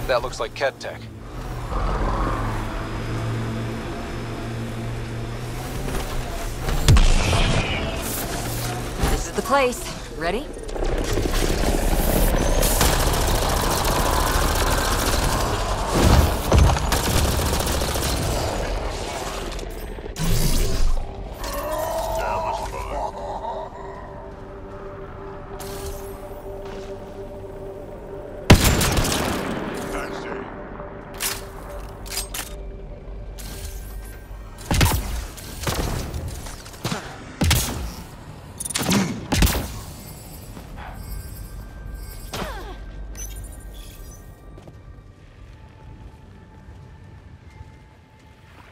That looks like Ket tech. This is the place. Ready?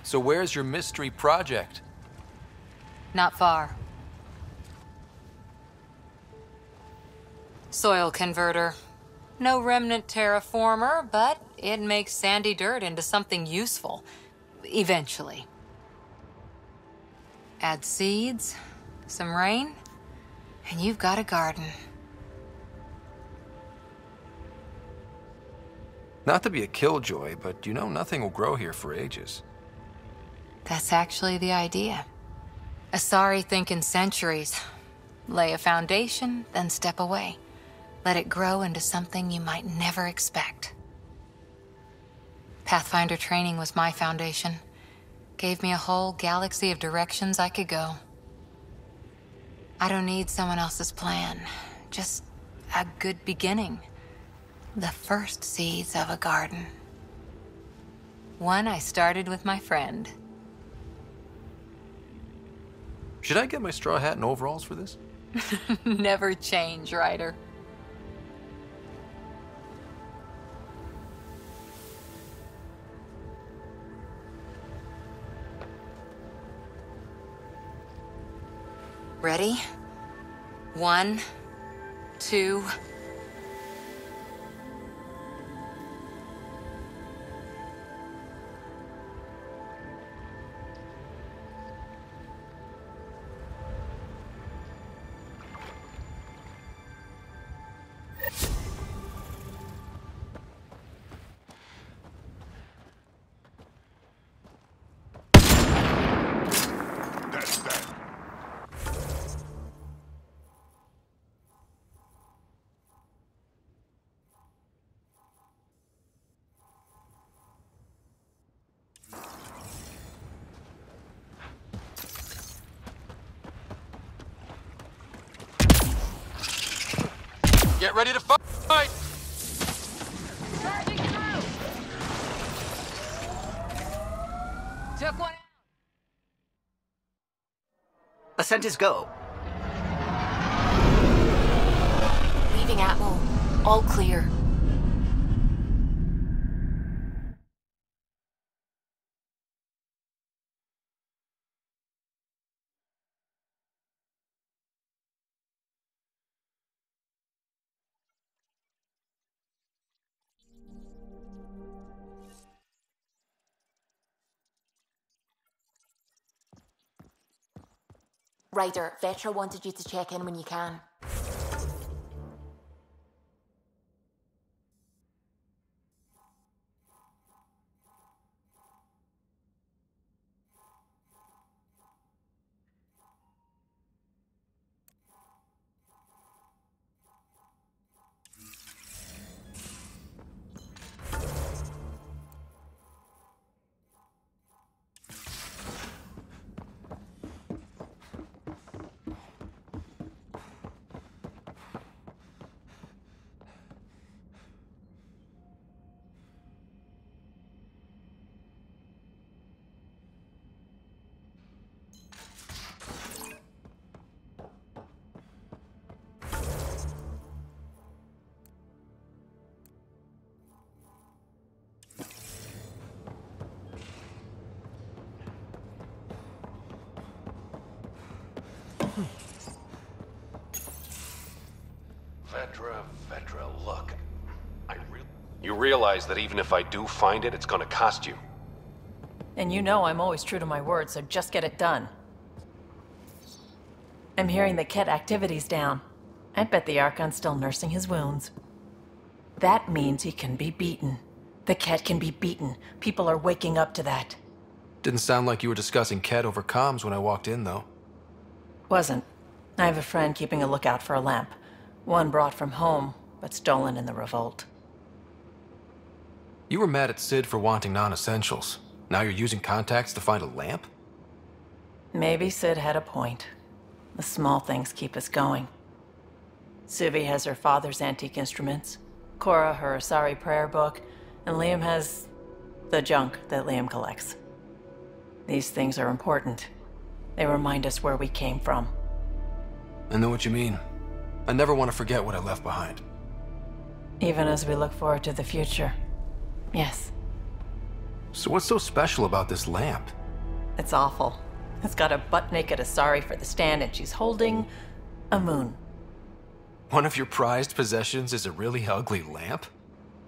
So where's your mystery project? Not far. Soil converter. No remnant terraformer, but it makes sandy dirt into something useful. Eventually. Add seeds, some rain, and you've got a garden. Not to be a killjoy, but you know nothing will grow here for ages. That's actually the idea. Asari think in centuries. Lay a foundation, then step away. Let it grow into something you might never expect. Pathfinder training was my foundation. Gave me a whole galaxy of directions I could go. I don't need someone else's plan. Just a good beginning. The first seeds of a garden. One I started with my friend. Should I get my straw hat and overalls for this? Never change, Ryder. Ready? 1, 2... Get ready to fight! Charging through! Took one out! Ascent is go. Leaving Atmo. All clear. Ryder, Vetra wanted you to check in when you can. Vetra, look. You realize that even if I do find it, it's gonna cost you. And you know I'm always true to my word, so just get it done. I'm hearing the Ket activity's down. I bet the Archon's still nursing his wounds. That means he can be beaten. The Ket can be beaten. People are waking up to that. Didn't sound like you were discussing Ket over comms when I walked in, though. Wasn't. I have a friend keeping a lookout for a lamp. One brought from home, but stolen in the revolt. You were mad at Sid for wanting non-essentials. Now you're using contacts to find a lamp? Maybe Sid had a point. The small things keep us going. Suvi has her father's antique instruments, Cora her Asari prayer book, and Liam has the junk that Liam collects. These things are important. They remind us where we came from. I know what you mean. I never want to forget what I left behind. Even as we look forward to the future. Yes. So what's so special about this lamp? It's awful. It's got a butt-naked Asari for the stand, and she's holding a moon. One of your prized possessions is a really ugly lamp?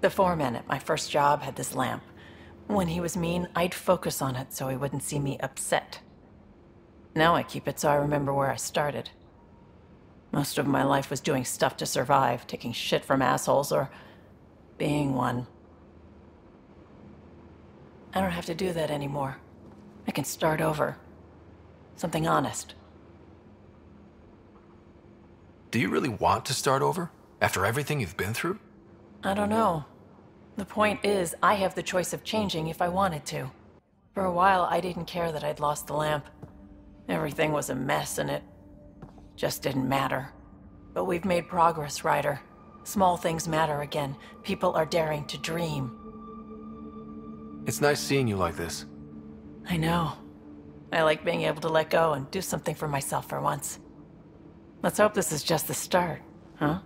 The foreman at my first job had this lamp. When he was mean, I'd focus on it so he wouldn't see me upset. Now I keep it so I remember where I started. Most of my life was doing stuff to survive, taking shit from assholes, or being one. I don't have to do that anymore. I can start over. Something honest. Do you really want to start over? After everything you've been through? I don't know. The point is, I have the choice of changing if I wanted to. For a while, I didn't care that I'd lost the lamp. Everything was a mess, and it just didn't matter. But we've made progress, Ryder. Small things matter again. People are daring to dream. It's nice seeing you like this. I know. I like being able to let go and do something for myself for once. Let's hope this is just the start, huh?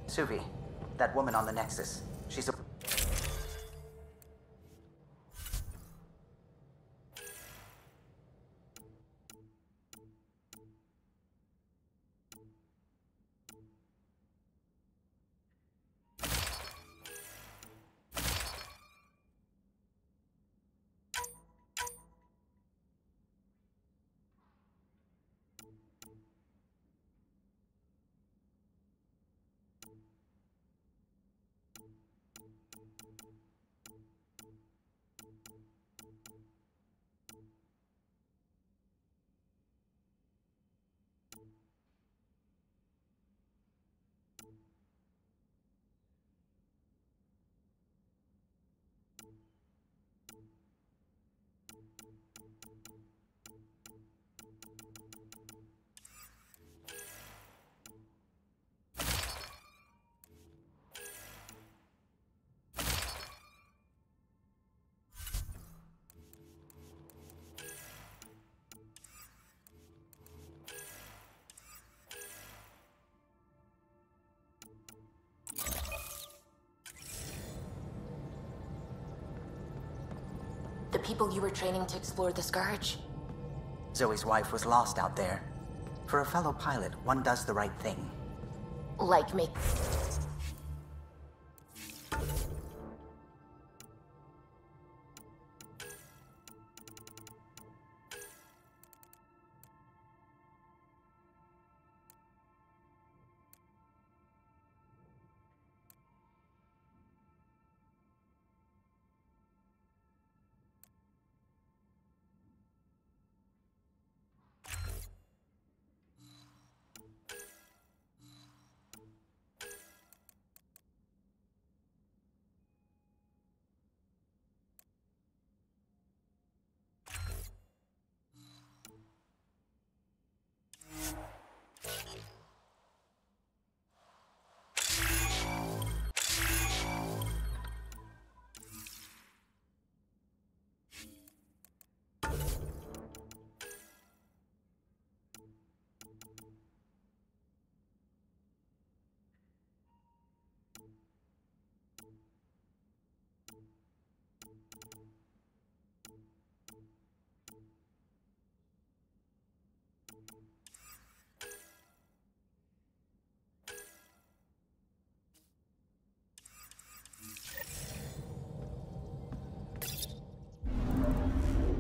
Suvi, that woman on the Nexus. She's a... The people you were training to explore the Scourge. Zoe's wife was lost out there. For a fellow pilot, one does the right thing. Like me.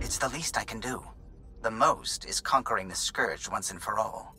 It's the least I can do. The most is conquering the Scourge once and for all.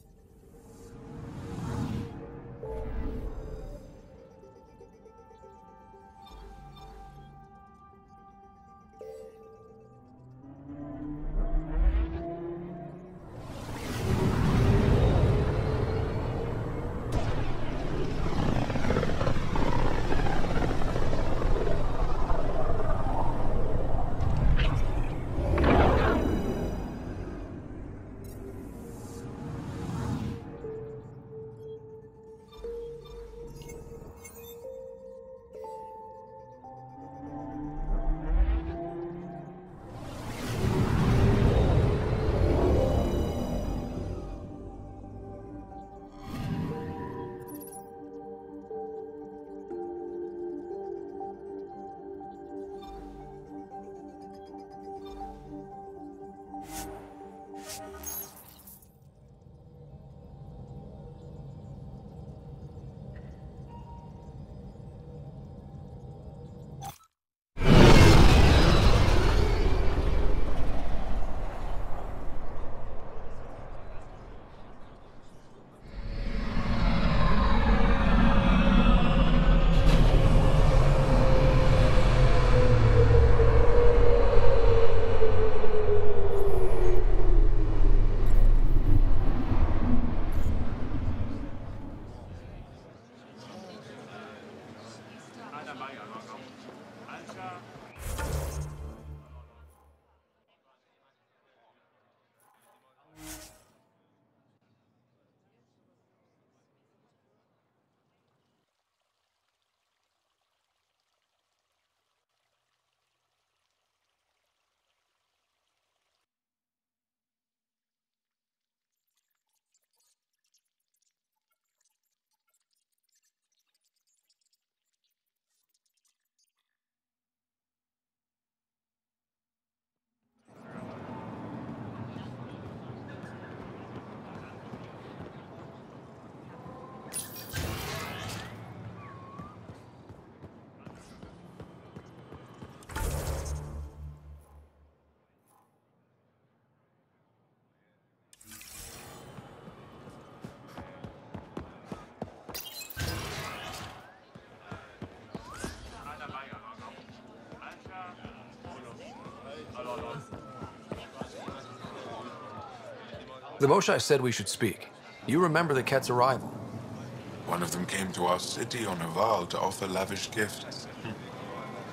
The Moshai said we should speak. You remember the Ket's arrival? One of them came to our city on a vow to offer lavish gifts.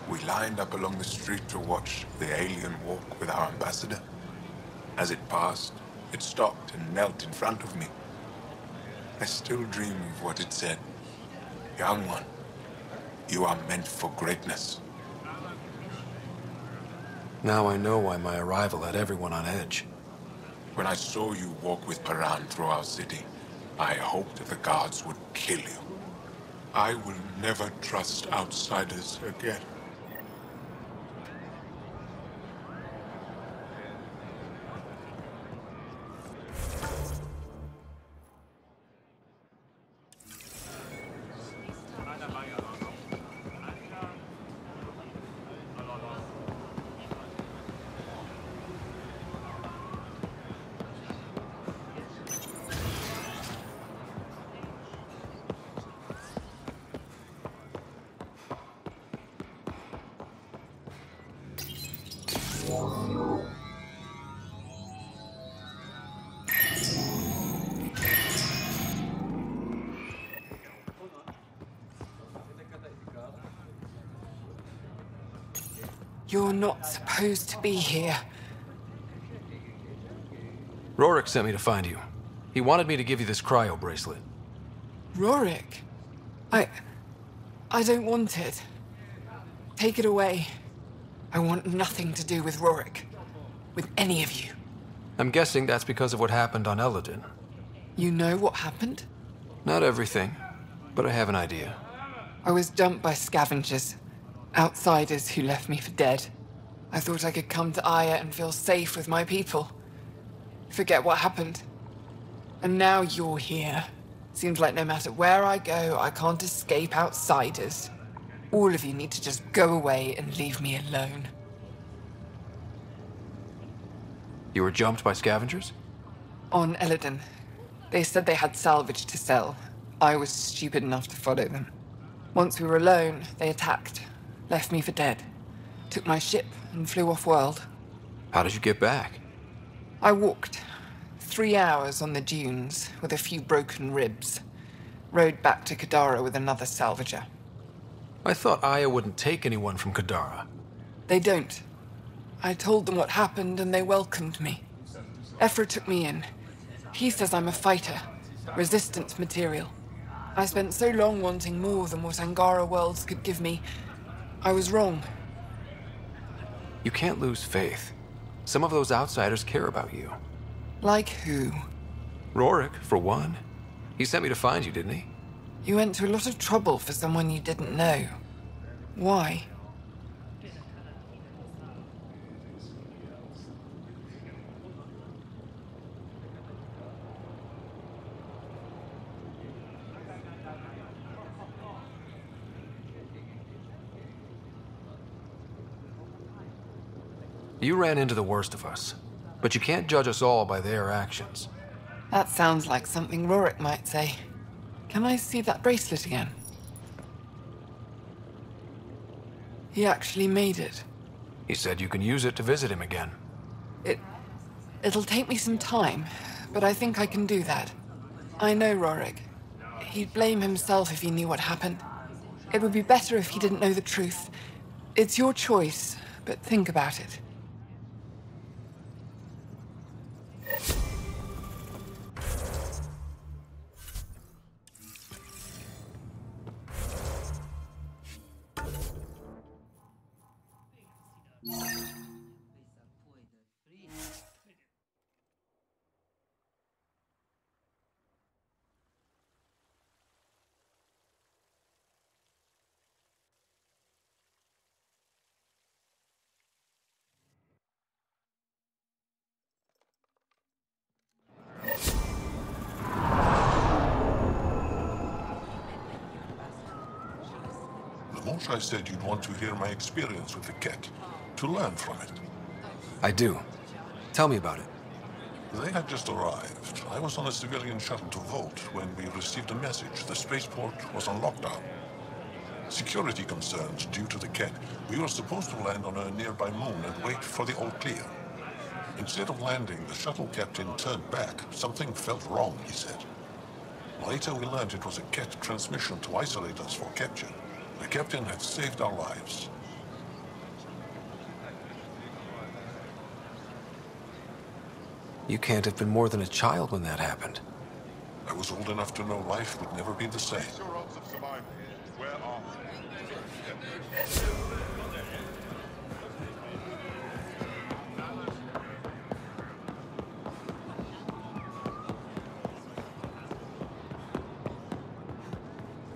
We lined up along the street to watch the alien walk with our ambassador. As it passed, it stopped and knelt in front of me. I still dream of what it said. Young one, you are meant for greatness. Now I know why my arrival had everyone on edge. When I saw you walk with Paran through our city, I hoped the guards would kill you. I will never trust outsiders again. You're not supposed to be here. Rorik sent me to find you. He wanted me to give you this cryo bracelet. Rorik? I don't want it. Take it away. I want nothing to do with Rorik. With any of you. I'm guessing that's because of what happened on Eladin. You know what happened? Not everything, but I have an idea. I was dumped by scavengers. Outsiders who left me for dead. I thought I could come to Aya and feel safe with my people. Forget what happened. And now you're here. Seems like no matter where I go, I can't escape outsiders. All of you need to just go away and leave me alone. You were jumped by scavengers? On Eladin. They said they had salvage to sell. I was stupid enough to follow them. Once we were alone, they attacked. Left me for dead. Took my ship and flew off-world. How did you get back? I walked. 3 hours on the dunes with a few broken ribs. Rode back to Kadara with another salvager. I thought Aya wouldn't take anyone from Kadara. They don't. I told them what happened and they welcomed me. Ephra took me in. He says I'm a fighter. Resistance material. I spent so long wanting more than what Angara worlds could give me. I was wrong. You can't lose faith. Some of those outsiders care about you. Like who? Rorik, for one. He sent me to find you, didn't he? You went to a lot of trouble for someone you didn't know. Why? You ran into the worst of us, but you can't judge us all by their actions. That sounds like something Rorik might say. Can I see that bracelet again? He actually made it. He said you can use it to visit him again. It'll take me some time, but I think I can do that. I know Rorik. He'd blame himself if he knew what happened. It would be better if he didn't know the truth. It's your choice, but think about it. I said you'd want to hear my experience with the Ket, to learn from it. I do. Tell me about it. They had just arrived. I was on a civilian shuttle to Volt when we received a message. The spaceport was on lockdown. Security concerns due to the Ket. We were supposed to land on a nearby moon and wait for the all clear. Instead of landing, the shuttle captain turned back. Something felt wrong, he said. Later we learned it was a Ket transmission to isolate us for capture. The captain had saved our lives. You can't have been more than a child when that happened. I was old enough to know life would never be the same.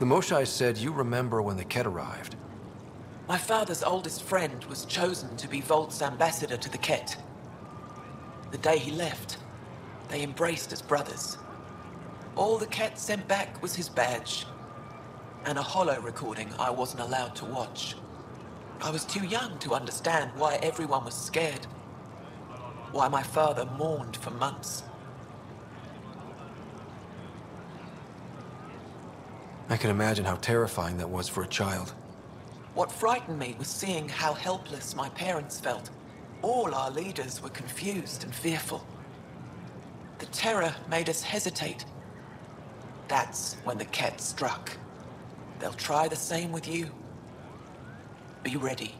The Moshai said you remember when the Ket arrived. My father's oldest friend was chosen to be Volt's ambassador to the Ket. The day he left, they embraced as brothers. All the Ket sent back was his badge, and a holo recording I wasn't allowed to watch. I was too young to understand why everyone was scared, why my father mourned for months. I can imagine how terrifying that was for a child. What frightened me was seeing how helpless my parents felt. All our leaders were confused and fearful. The terror made us hesitate. That's when the Ket struck. They'll try the same with you. Be ready.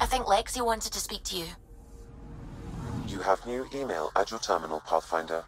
I think Lexi wanted to speak to you. You have new email at your terminal, Pathfinder.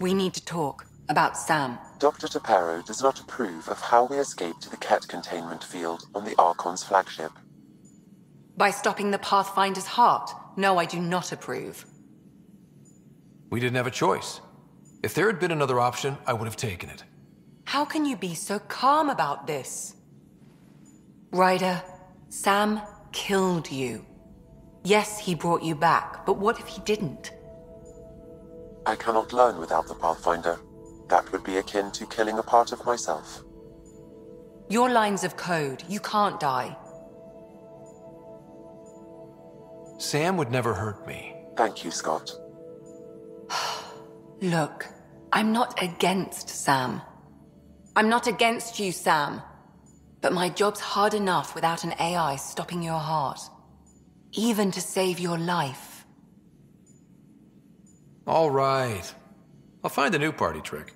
We need to talk about Sam. Dr. Taparo does not approve of how we escaped the Ket containment field on the Archon's flagship. By stopping the Pathfinder's heart? No, I do not approve. We didn't have a choice. If there had been another option, I would have taken it. How can you be so calm about this? Ryder, Sam killed you. Yes, he brought you back, but what if he didn't? I cannot learn without the Pathfinder. That would be akin to killing a part of myself. Your lines of code, you can't die. Sam would never hurt me. Thank you, Scott. Look, I'm not against Sam. I'm not against you, Sam. But my job's hard enough without an AI stopping your heart. Even to save your life. All right. I'll find a new party trick.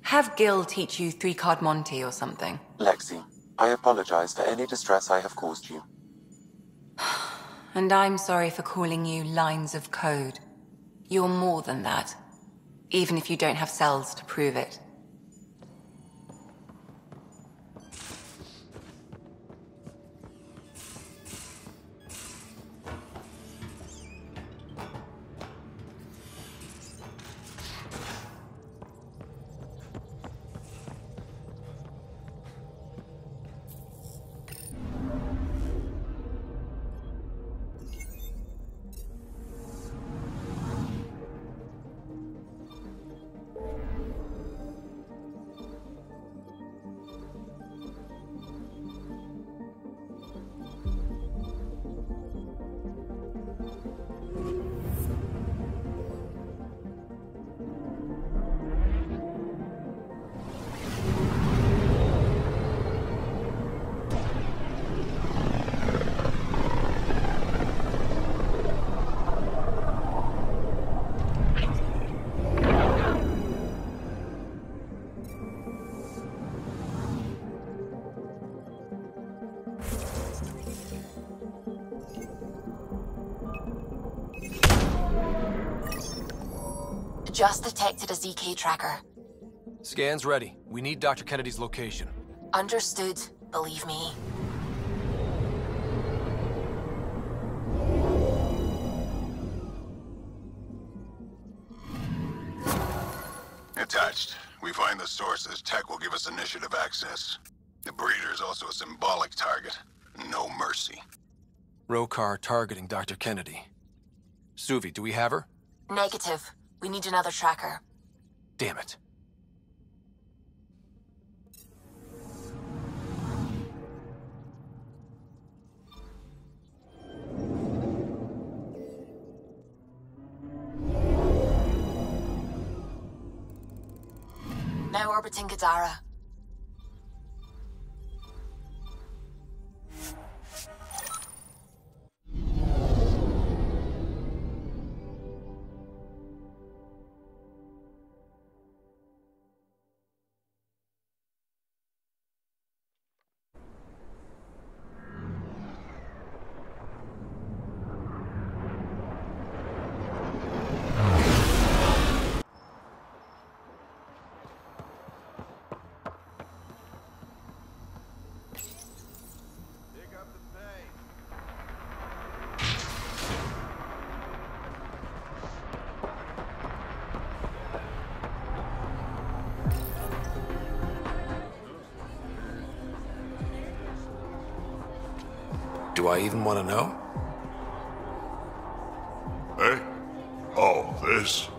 Have Gil teach you three-card Monty or something. Lexi, I apologize for any distress I have caused you. And I'm sorry for calling you lines of code. You're more than that, even if you don't have cells to prove it. Just detected a ZK tracker. Scan's ready. We need Dr. Kennedy's location. Understood, believe me. Attached. We find the sources. Tech will give us initiative access. The breeder is also a symbolic target. No mercy. Rokar targeting Dr. Kennedy. Suvi, do we have her? Negative. We need another tracker. Damn it. Now orbiting Gadara. Do I even want to know? Hey? Oh, this?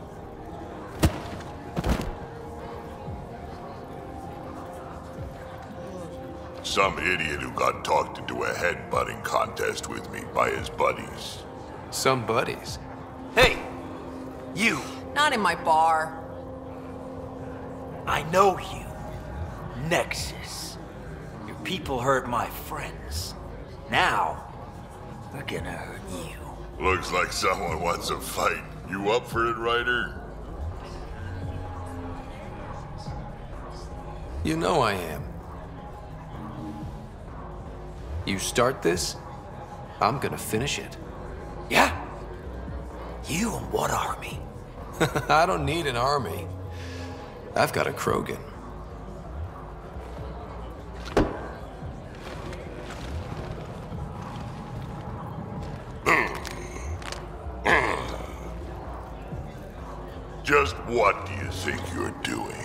Some idiot who got talked into a headbutting contest with me by his buddies. Some buddies? Hey! You! Not in my bar. I know you. Nexus. Your people hurt my friends. Now, we're gonna hurt you. Looks like someone wants a fight. You up for it, Ryder? You know I am. You start this, I'm gonna finish it. Yeah? You and what army? I don't need an army. I've got a Krogan. Just what do you think you're doing?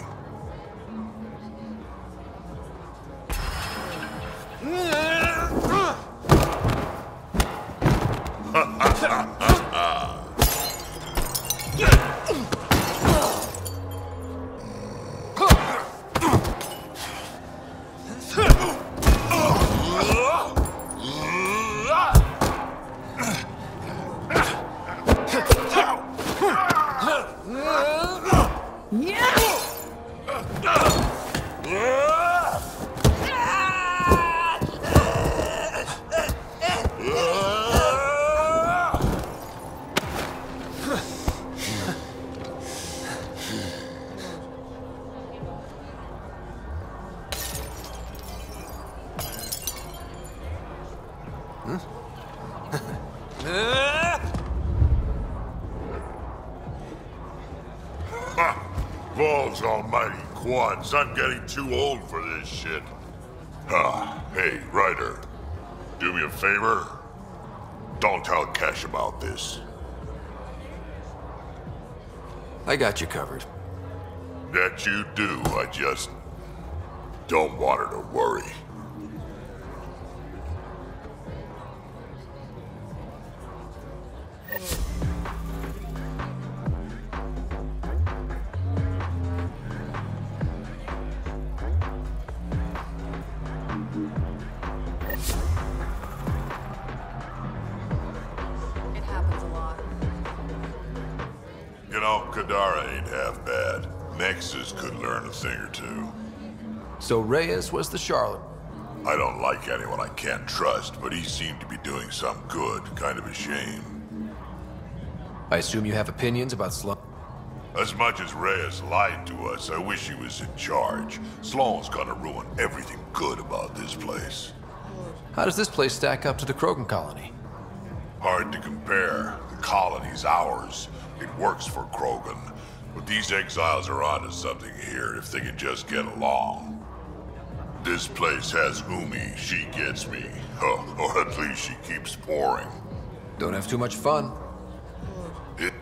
Ha! Balls almighty quads, I'm getting too old for this shit. Hey, Ryder. Do me a favor. Don't tell Cash about this. I got you covered. That you do, I just don't want her to worry. It happens a lot. You know, Kadara ain't half bad. Nexus could learn a thing or two. So Reyes was the Charlotte. I don't like anyone I can't trust, but he seemed to be doing some good. Kind of a shame. I assume you have opinions about Sloan? As much as Reyes lied to us, I wish he was in charge. Sloan's gonna ruin everything good about this place. How does this place stack up to the Krogan colony? Hard to compare. The colony's ours. It works for Krogan. But these exiles are onto something here if they can just get along. This place has Umi. She gets me. Or at least she keeps pouring. Don't have too much fun. It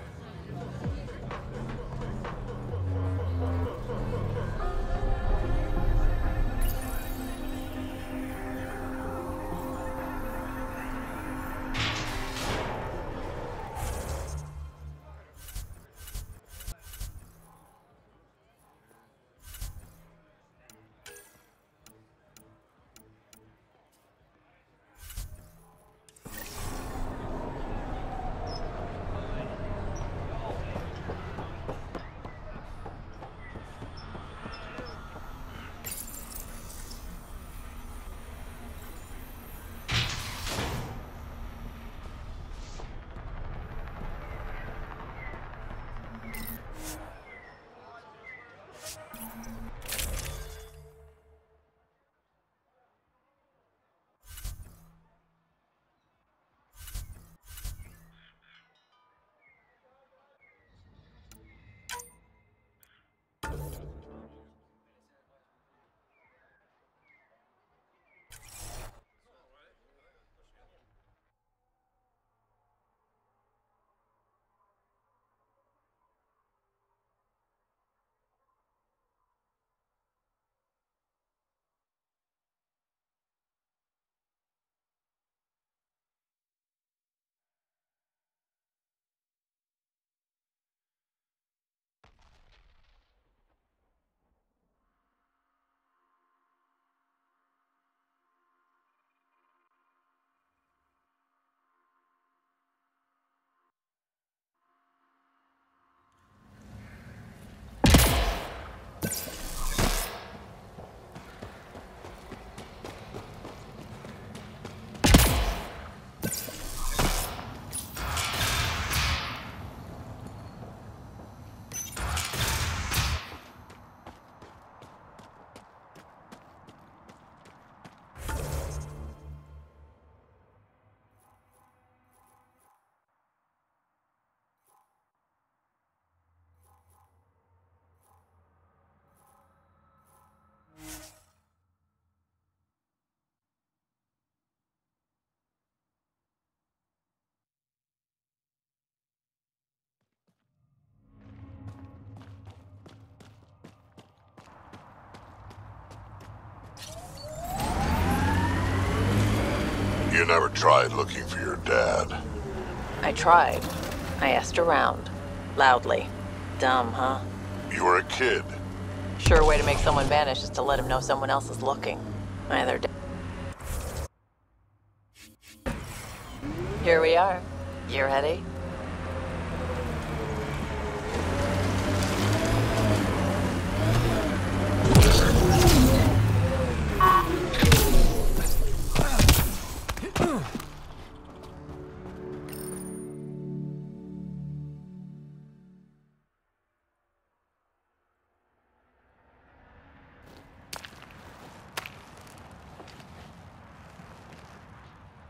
You never tried looking for your dad? I tried. I asked around. Loudly. Dumb, huh? You were a kid. Sure way to make someone vanish is to let him know someone else is looking. Either day. Here we are. You ready?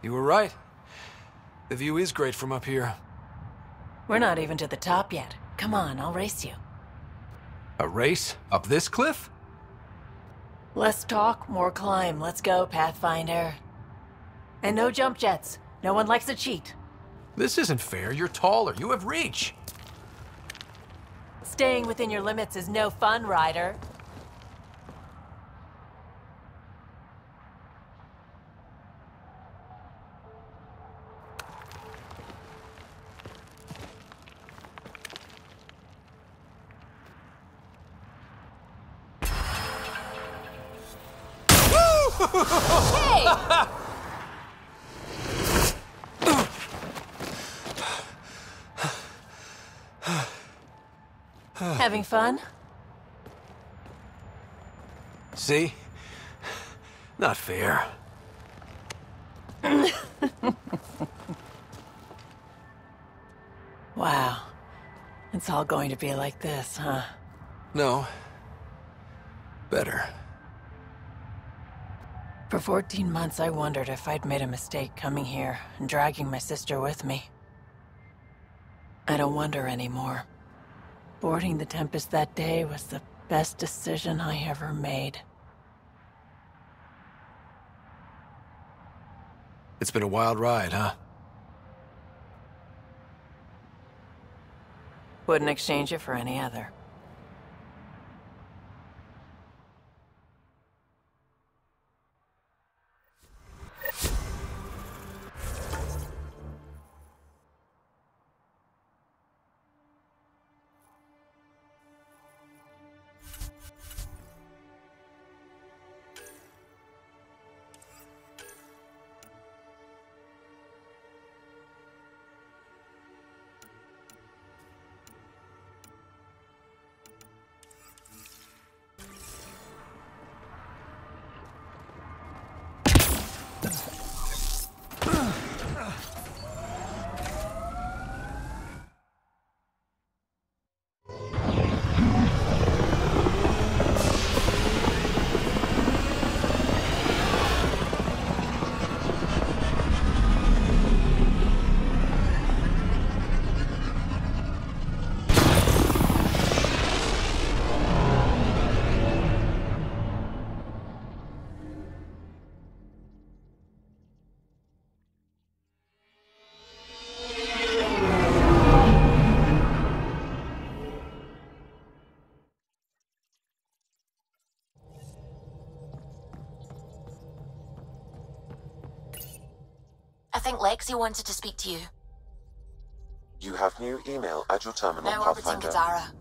You were right. The view is great from up here. We're not even to the top yet. Come on, I'll race you. A race? Up this cliff? Less talk, more climb. Let's go, Pathfinder. And no jump jets. No one likes a cheat. This isn't fair. You're taller. You have reach. Staying within your limits is no fun, Ryder. Hey! Having fun? See? Not fair. Wow. It's all going to be like this, huh? No. Better. For 14 months, I wondered if I'd made a mistake coming here and dragging my sister with me. I don't wonder anymore. Boarding the Tempest that day was the best decision I ever made. It's been a wild ride, huh? Wouldn't exchange it for any other. I think Lexi wanted to speak to you. You have new email at your terminal, Now orbiting Pathfinder. Kadara.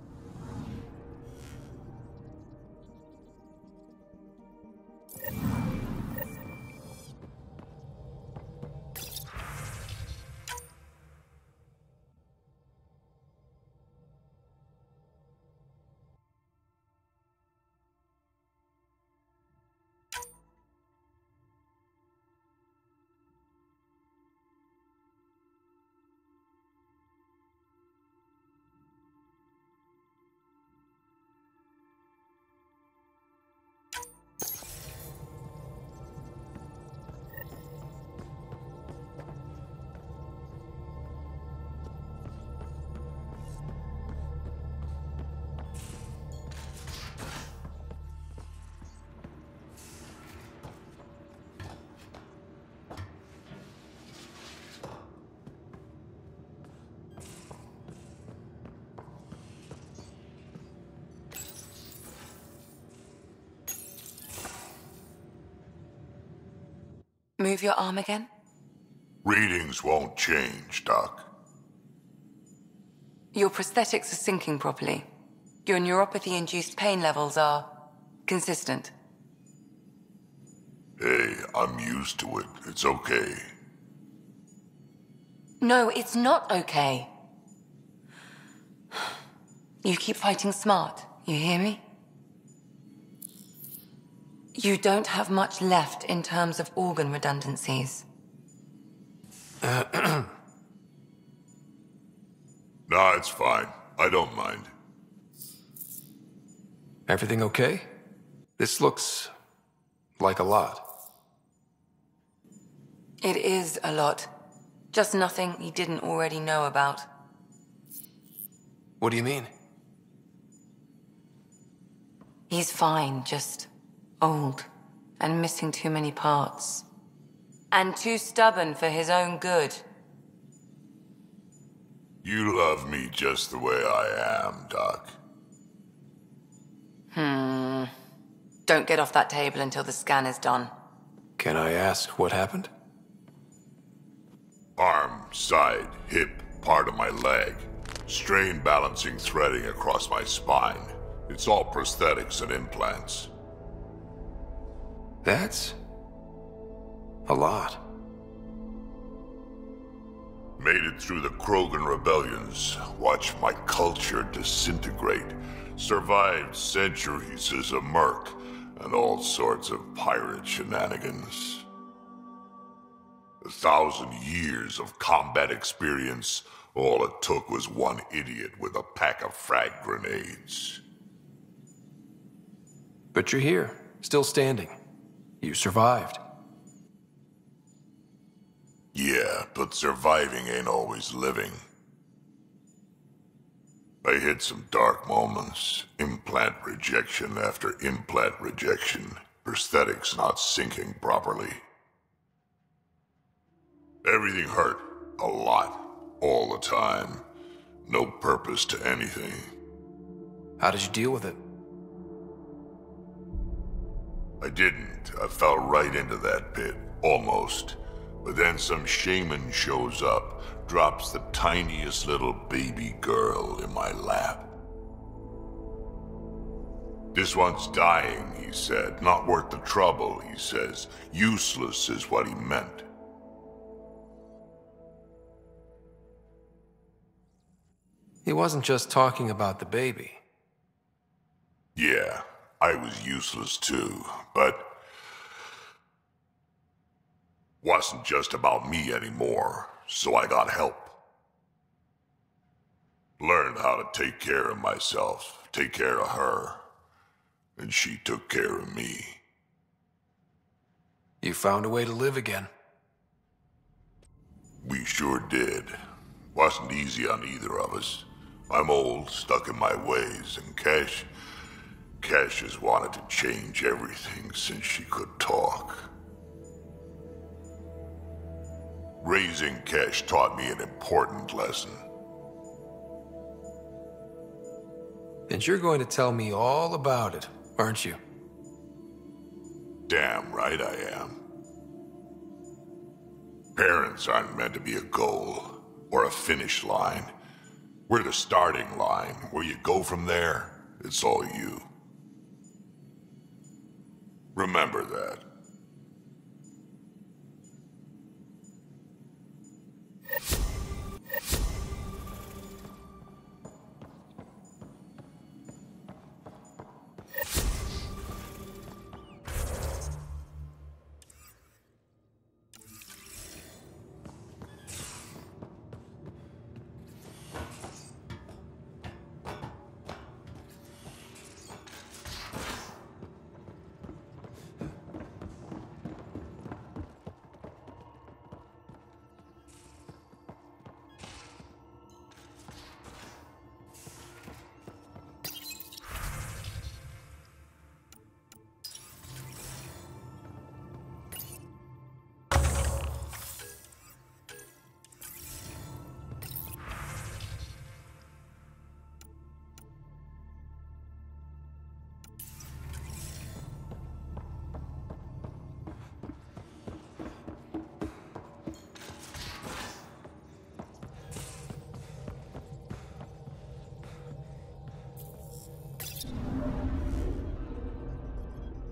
Move your arm again? Readings won't change, Doc. Your prosthetics are syncing properly. Your neuropathy-induced pain levels are consistent. Hey, I'm used to it. It's okay. No, it's not okay. You keep fighting smart, you hear me? You don't have much left in terms of organ redundancies. Nah, it's fine. I don't mind. Everything okay? This looks like a lot. It is a lot. Just nothing he didn't already know about. What do you mean? He's fine, just old and missing too many parts. And too stubborn for his own good. You love me just the way I am, Doc. Don't get off that table until the scan is done. Can I ask what happened? Arm, side, hip, part of my leg. Strain balancing threading across my spine. It's all prosthetics and implants. That's a lot. Made it through the Krogan rebellions. Watched my culture disintegrate. Survived centuries as a merc and all sorts of pirate shenanigans. 1,000 years of combat experience. All it took was one idiot with a pack of frag grenades. But you're here, still standing. You survived. Yeah, but surviving ain't always living. I hit some dark moments. Implant rejection after implant rejection. Prosthetics not syncing properly. Everything hurt. A lot. All the time. No purpose to anything. How did you deal with it? I didn't. I fell right into that pit. Almost. But then some shaman shows up, drops the tiniest little baby girl in my lap. This one's dying, he said. Not worth the trouble, he says. Useless is what he meant. He wasn't just talking about the baby. Yeah, I was useless too, but wasn't just about me anymore, so I got help. Learned how to take care of myself, take care of her, and she took care of me. You found a way to live again. We sure did. Wasn't easy on either of us. I'm old, stuck in my ways, and Cash has wanted to change everything since she could talk. Raising Cash taught me an important lesson. And you're going to tell me all about it, aren't you? Damn right I am. Parents aren't meant to be a goal, or a finish line. We're the starting line. Where you go from there, it's all you. Remember that.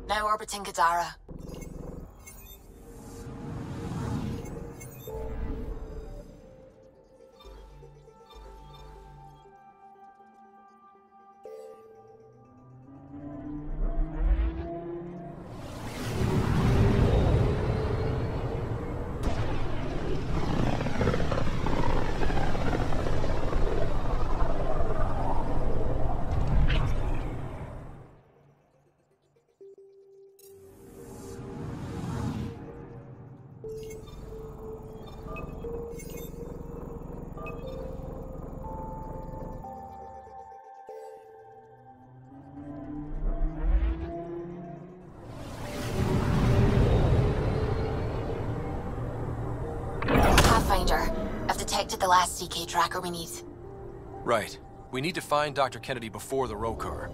Now orbiting Gadara. the last CK tracker we need. Right. We need to find Dr. Kennedy before the Rokar.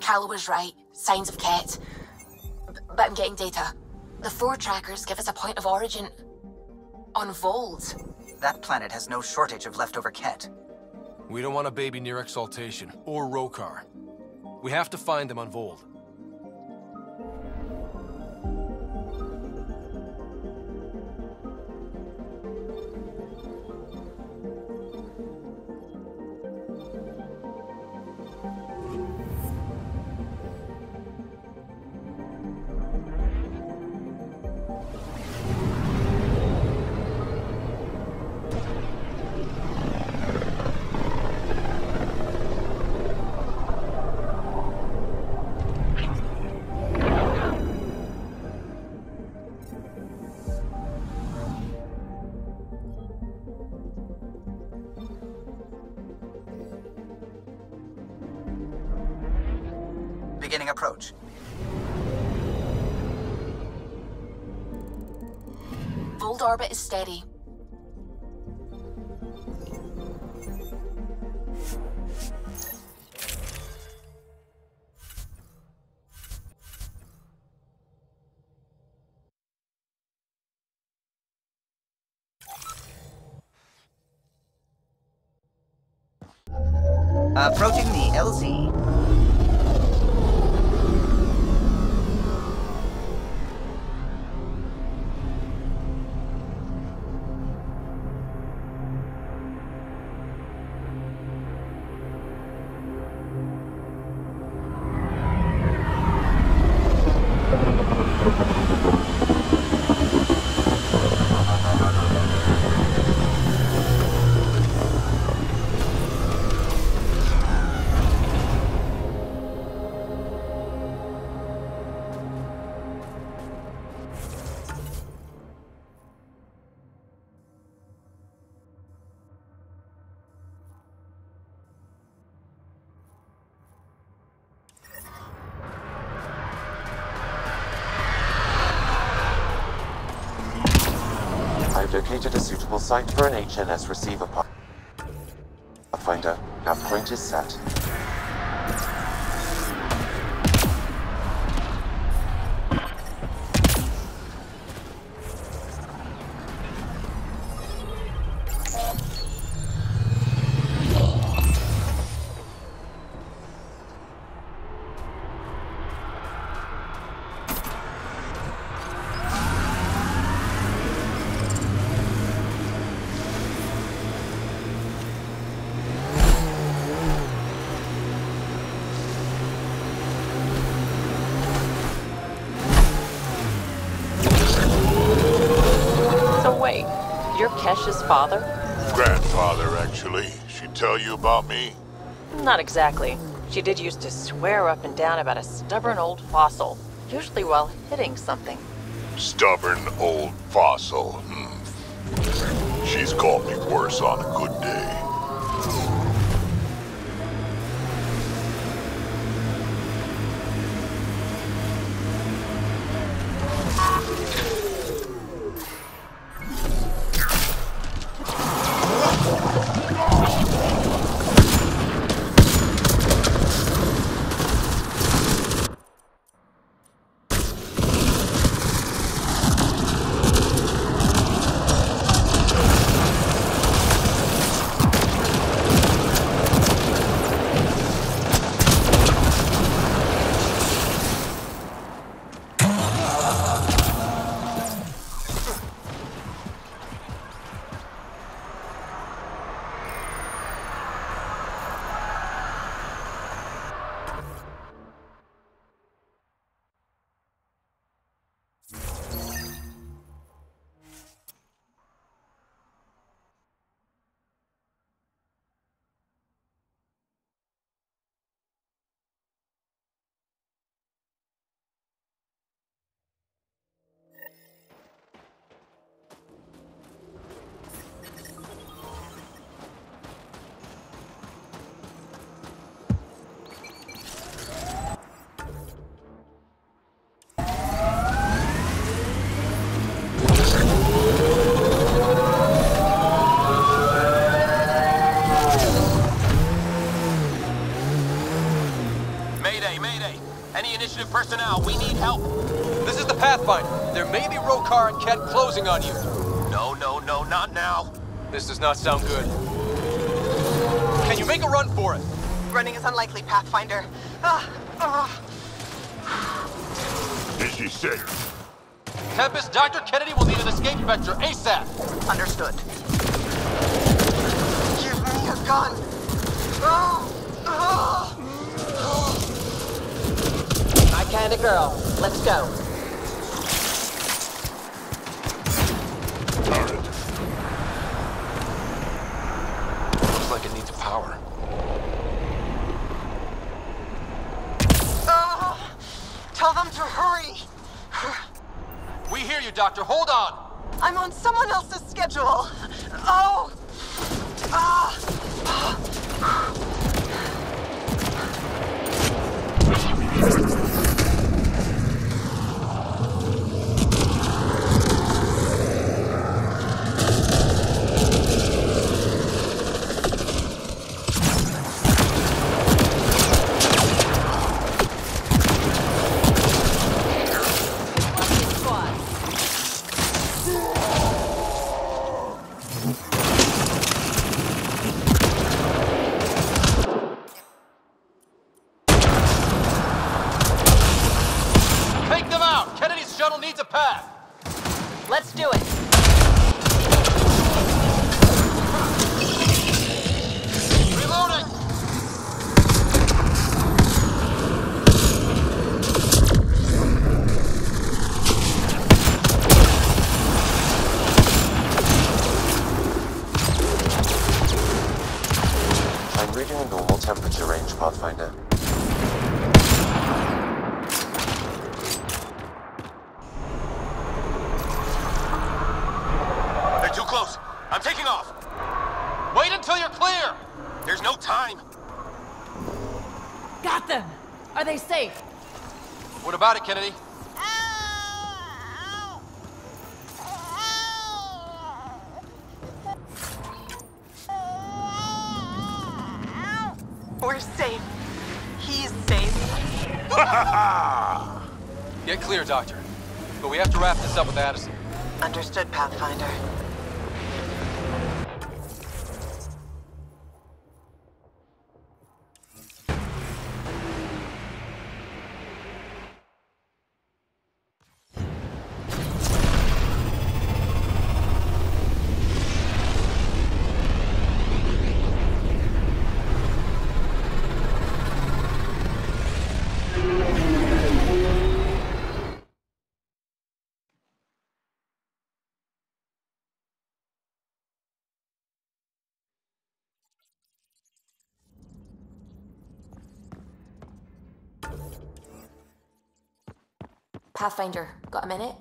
Calla was right. Signs of Ket. But I'm getting data. The 4 trackers give us a point of origin on Vold. That planet has no shortage of leftover Ket. We don't want a baby near Exaltation, or Rokar. We have to find them on Vold. Beginning approach. Vold orbit is steady. Approaching the LZ. I've located a suitable site for an HNS receiver Pathfinder. Nav point is set. Kesh's father? Grandfather, actually. She tell you about me? Not exactly. She did used to swear up and down about a stubborn old fossil, usually while hitting something. Stubborn old fossil, She's called me worse on a good day. Pathfinder, there may be Rokar and Ket closing on you. No, not now. This does not sound good. Can you make a run for it? Running is unlikely, Pathfinder. Is she safe? Tempest, Dr. Kennedy will need an escape vector ASAP. Understood. Give me a gun. My kind of girl. Let's go. Looks like it needs power. Tell them to hurry. We hear you, Doctor. Hold on. I'm on someone else's schedule. Let's do it. Reloading. I'm reading a normal temperature range, Pathfinder. I'm taking off! Wait until you're clear! There's no time! Got them! Are they safe? What about it, Kennedy? We're safe. He's safe. Get clear, Doctor. But we have to wrap this up with Addison. Understood, Pathfinder. Pathfinder, got a minute?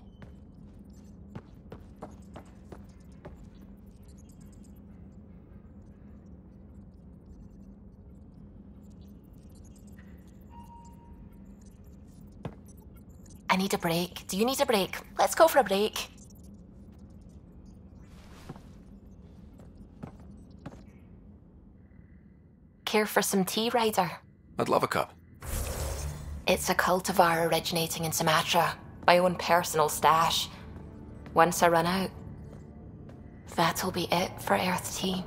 I need a break. Do you need a break? Let's go for a break. Care for some tea, Ryder? I'd love a cup. It's a cultivar originating in Sumatra. My own personal stash. Once I run out, that'll be it for Earth tea.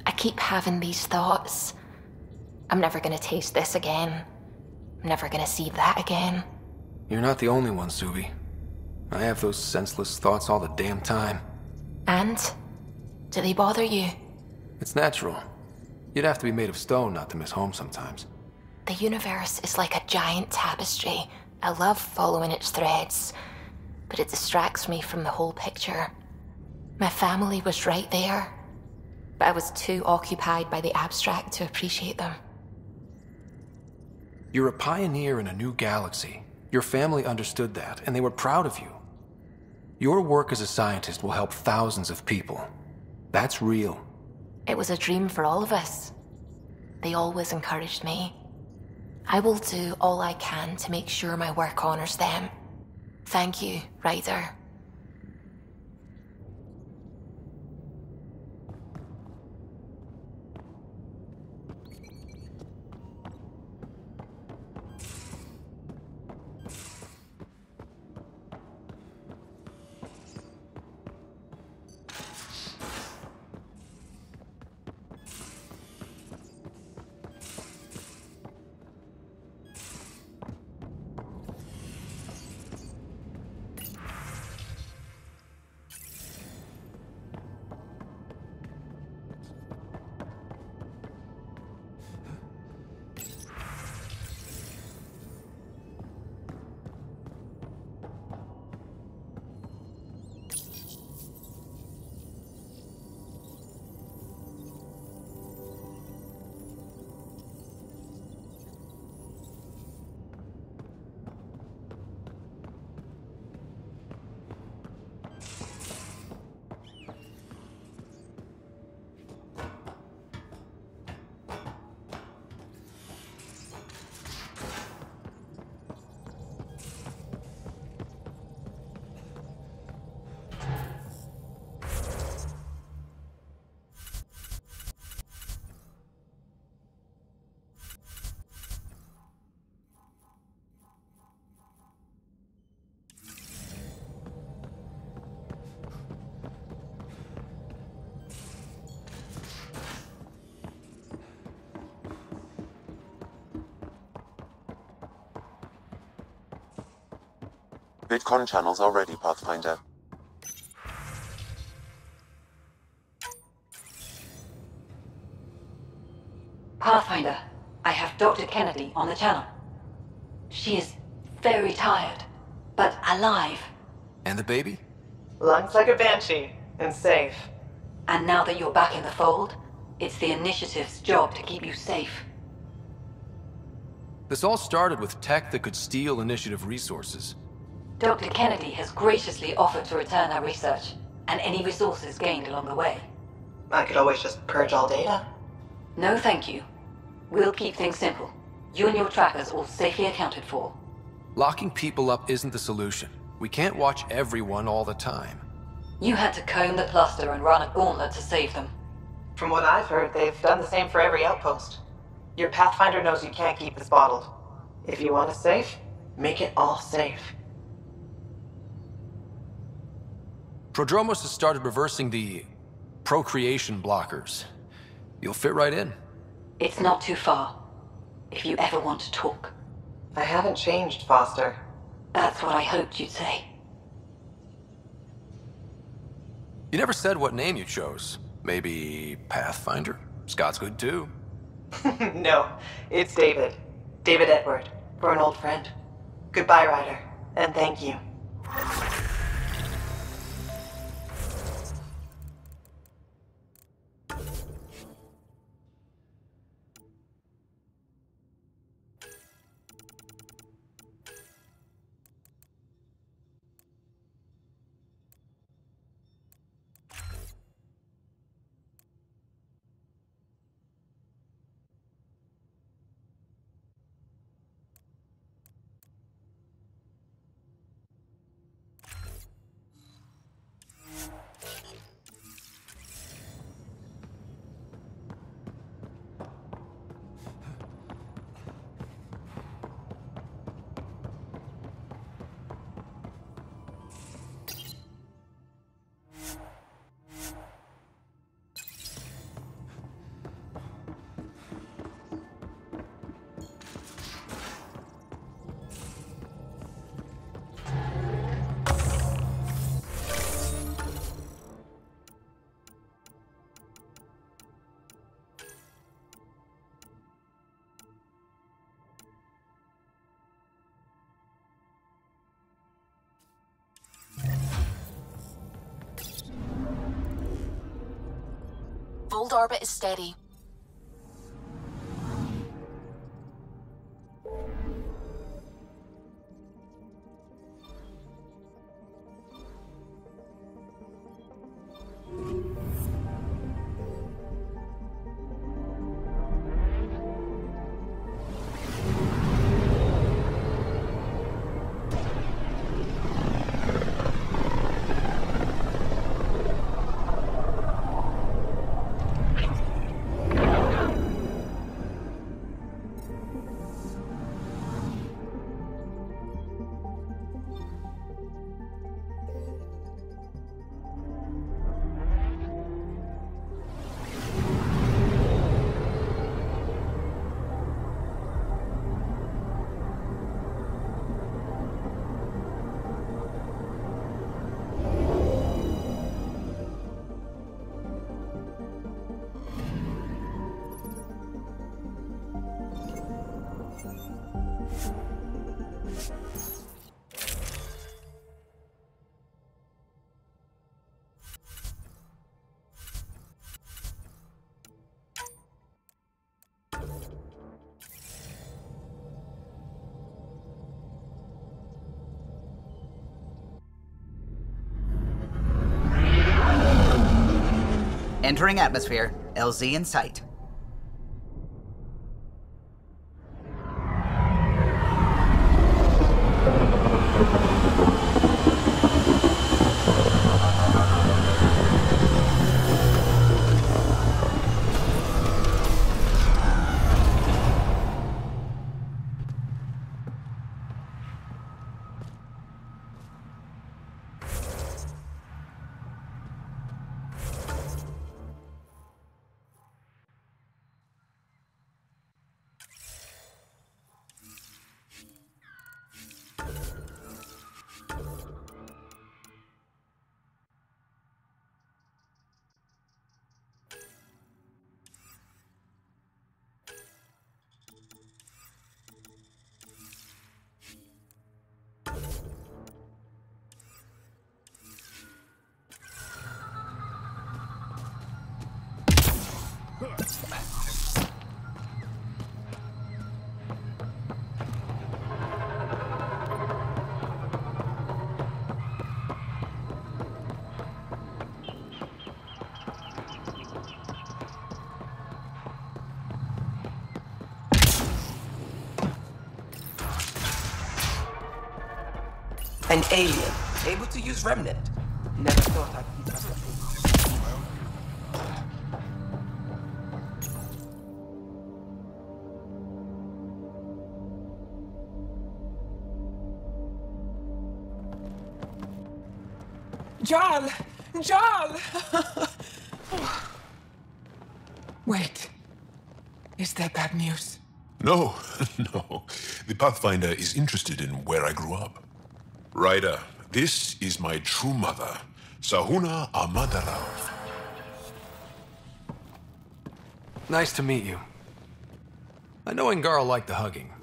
I keep having these thoughts. I'm never gonna taste this again. I'm never gonna see that again. You're not the only one, Subi. I have those senseless thoughts all the damn time. And? Do they bother you? It's natural. You'd have to be made of stone not to miss home sometimes. The universe is like a giant tapestry. I love following its threads, but it distracts me from the whole picture. My family was right there, but I was too occupied by the abstract to appreciate them. You're a pioneer in a new galaxy. Your family understood that, and they were proud of you. Your work as a scientist will help thousands of people. That's real. It was a dream for all of us. They always encouraged me. I will do all I can to make sure my work honors them. Thank you, Ryder. VidCon channels are ready, Pathfinder. Pathfinder, I have Dr. Kennedy on the channel. She is very tired, but alive. And the baby? Lungs like a banshee, and safe. And now that you're back in the fold, it's the Initiative's job to keep you safe. This all started with tech that could steal Initiative resources. Dr. Kennedy has graciously offered to return our research, and any resources gained along the way. I could always just purge all data. No, thank you. We'll keep things simple. You and your trackers all safely accounted for. Locking people up isn't the solution. We can't watch everyone all the time. You had to comb the cluster and run a gauntlet to save them. From what I've heard, they've done the same for every outpost. Your Pathfinder knows you can't keep this bottled. If you want it safe, make it all safe. Prodromos has started reversing the procreation blockers. You'll fit right in. It's not too far, if you ever want to talk. I haven't changed, Foster. That's what I hoped you'd say. You never said what name you chose. Maybe Pathfinder? Scott's good too. No, it's David. David Edward, for an old friend. Goodbye, Ryder, and thank you. Fold orbit is steady. Entering atmosphere. LZ in sight. An alien, able to use Remnant. Never thought I'd be such a... Jaal! Jaal! Wait. Is there bad news? No, no. The Pathfinder is interested in where I grew up. Ryder, this is my true mother, Sahuna Amadarav. Nice to meet you. I know Ingarl liked the hugging.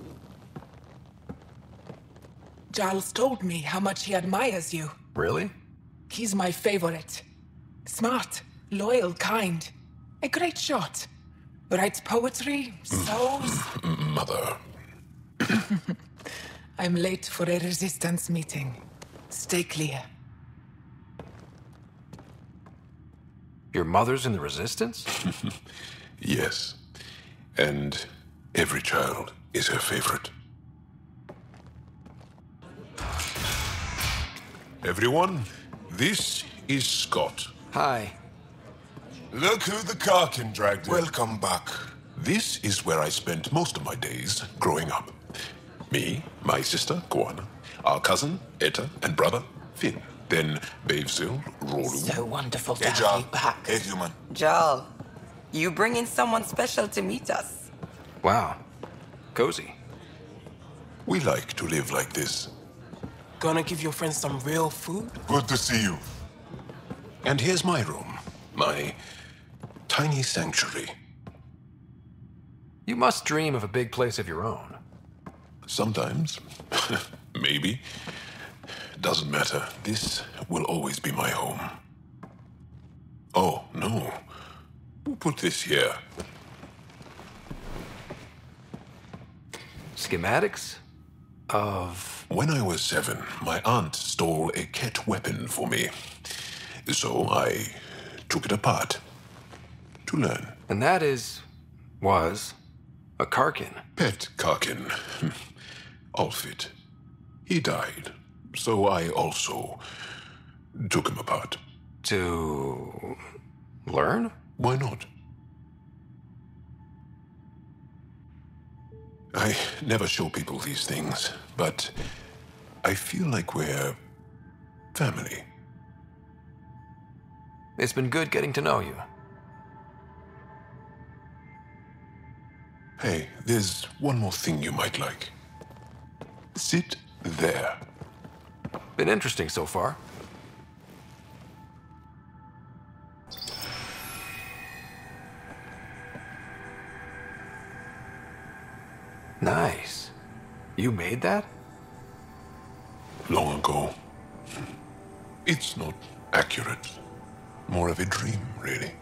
Jaal's told me how much he admires you. Really? He's my favorite. Smart, loyal, kind. A great shot. Writes poetry, sews... Mother. I'm late for a resistance meeting. Stay clear. Your mother's in the Resistance? Yes. And every child is her favorite. Everyone, this is Scott. Hi. Look who the car can drag. Welcome back. This is where I spent most of my days growing up. Me, my sister, Koana, our cousin, Etta, and brother, Finn. Then Bavesil, Rolu. So wonderful to Hey, have Jaal. you back. Hey, human. Jaal, you bring in someone special to meet us. Wow. Cozy. We like to live like this. Gonna give your friends some real food? Good to see you. And here's my room. My tiny sanctuary. You must dream of a big place of your own. Sometimes. Maybe. Doesn't matter. This will always be my home. Oh, no. Who put this here? Schematics? Of... When I was 7, my aunt stole a Ket weapon for me. So I took it apart. To learn. And that was a Karkin. Pet Karkin. Alfit. He died. So I also took him apart. To learn? Why not? I never show people these things, but I feel like we're family. It's been good getting to know you. Hey, there's one more thing you might like. Sit there. Been interesting so far. Nice. You made that? Long ago. It's not accurate. More of a dream, really.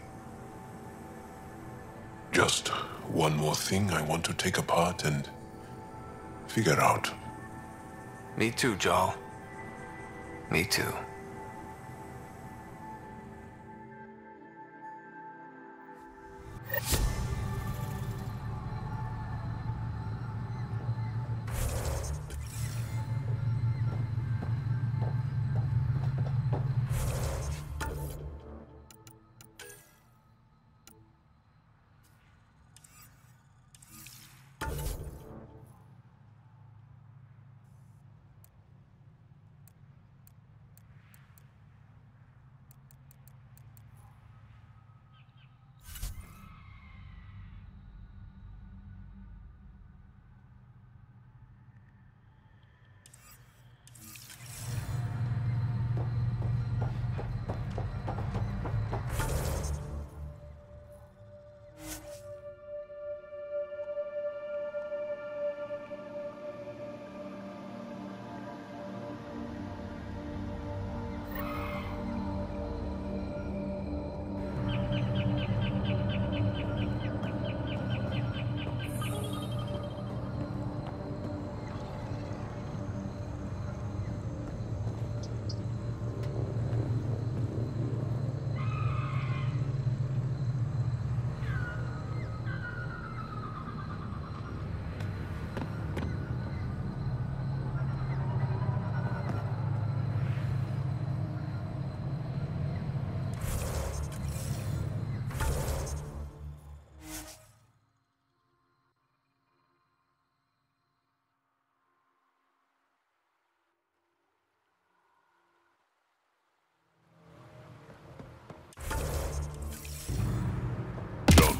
Just one more thing I want to take apart and figure out. Me too, Jaal. Me too.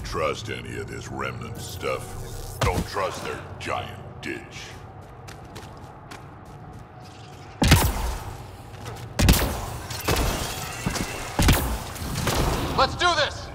trust any of this remnant stuff. Don't trust their giant ditch. Let's do this!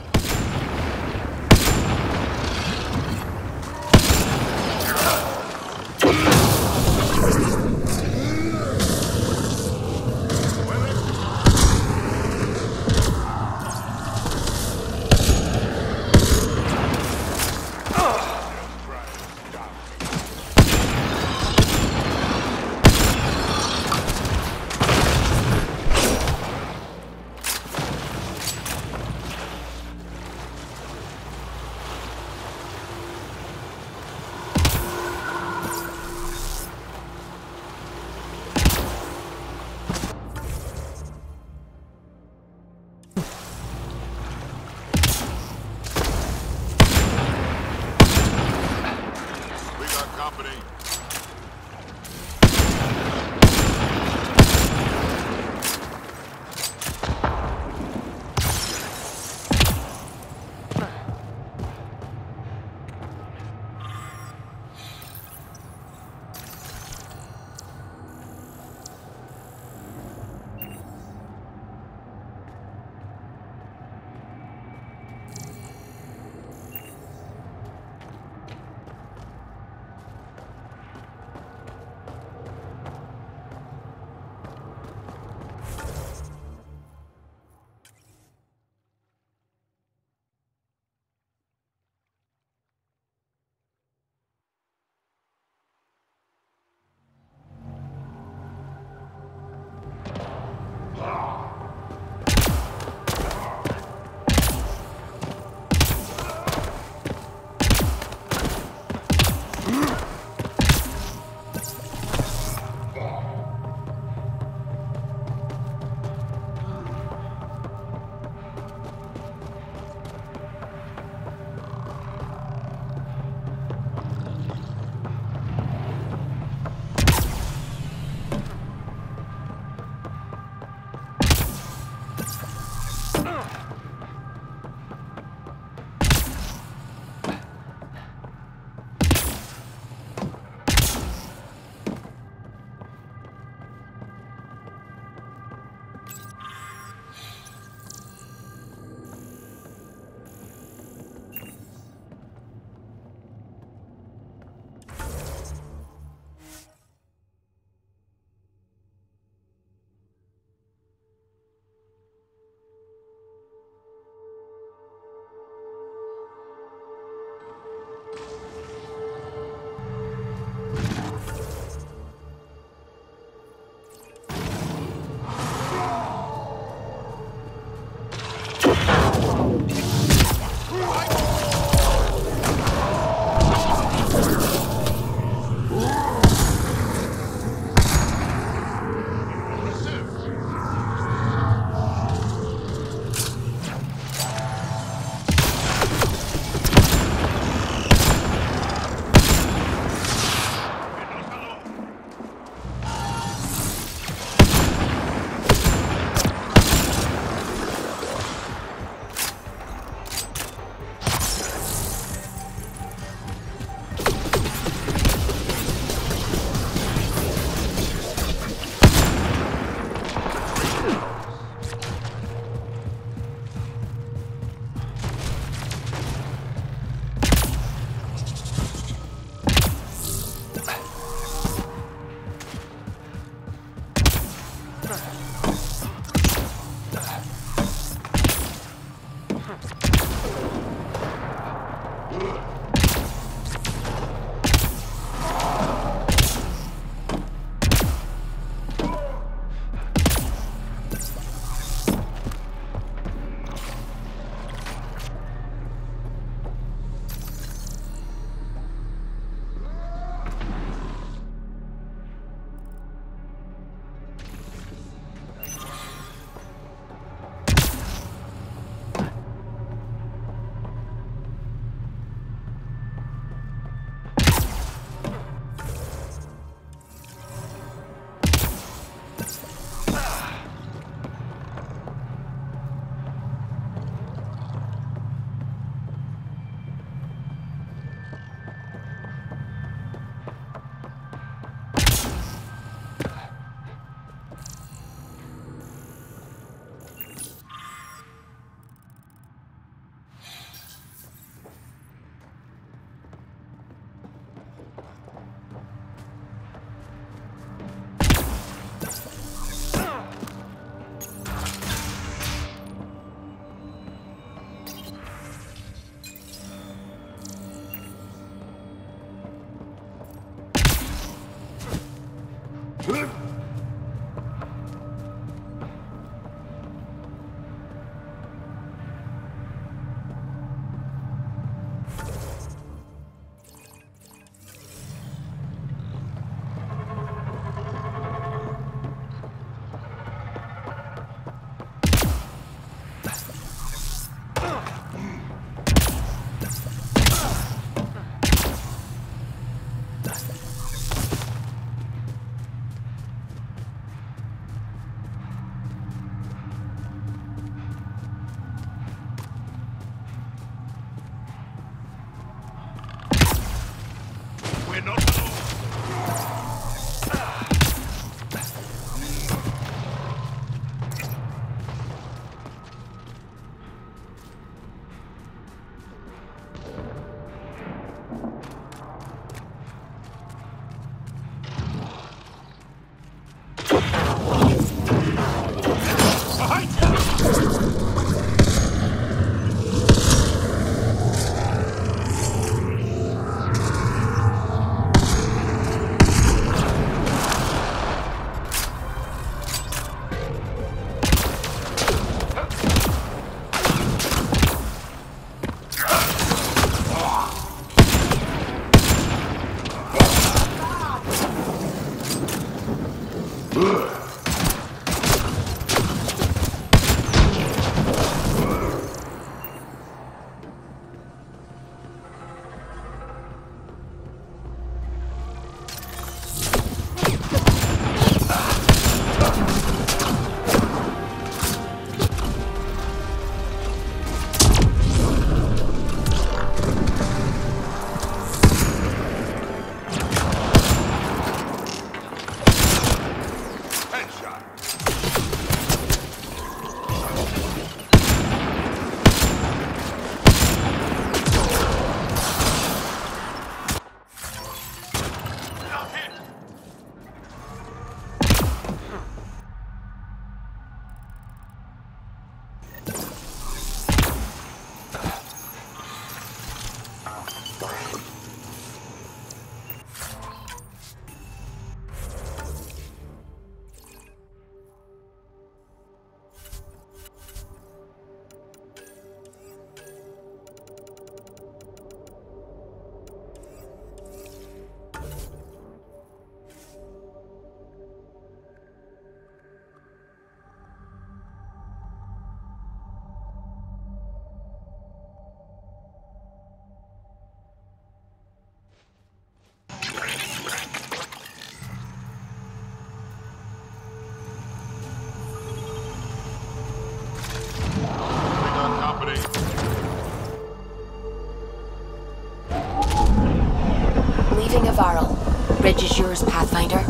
Ridge is yours, Pathfinder.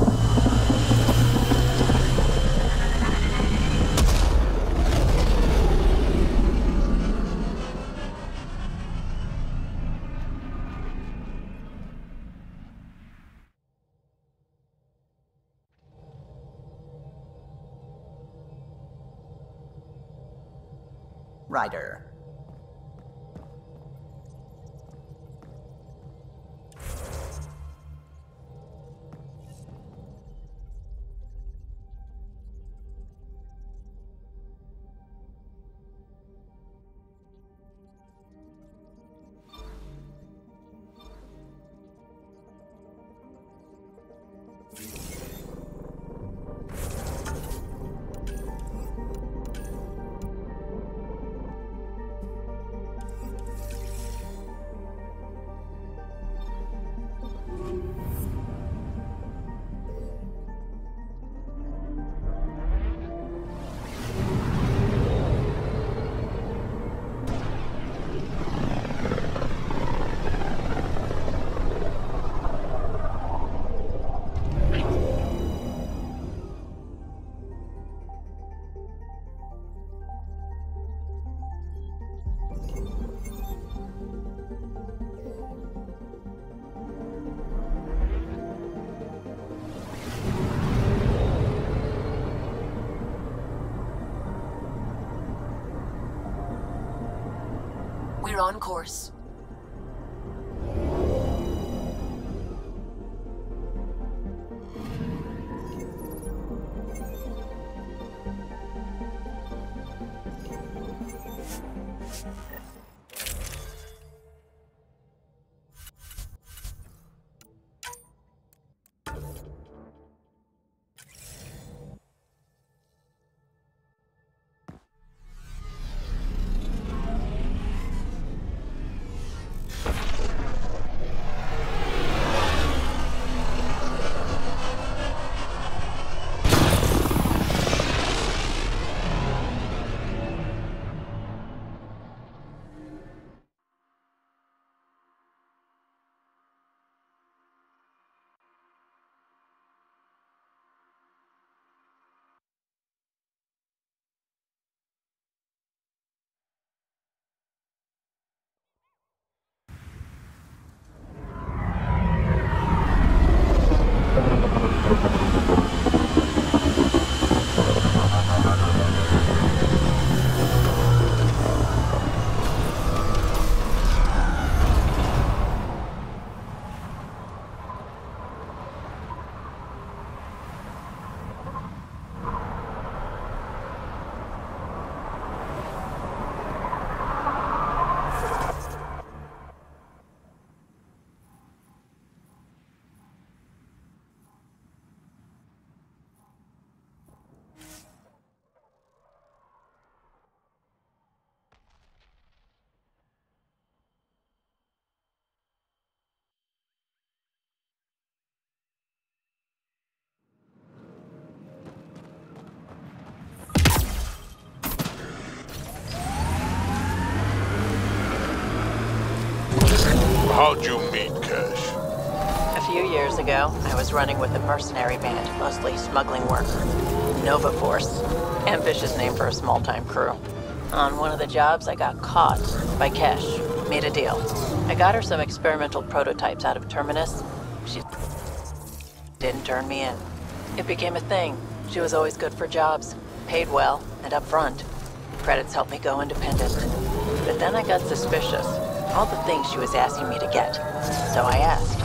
Ryder. We're on course. How'd you meet Cash? A few years ago, I was running with a mercenary band, mostly smuggling work. Nova Force. Ambitious name for a small-time crew. On one of the jobs, I got caught by Kesh. Made a deal. I got her some experimental prototypes out of Terminus. She didn't turn me in. It became a thing. She was always good for jobs, paid well, and upfront. Credits helped me go independent. But then I got suspicious. All the things she was asking me to get. So I asked.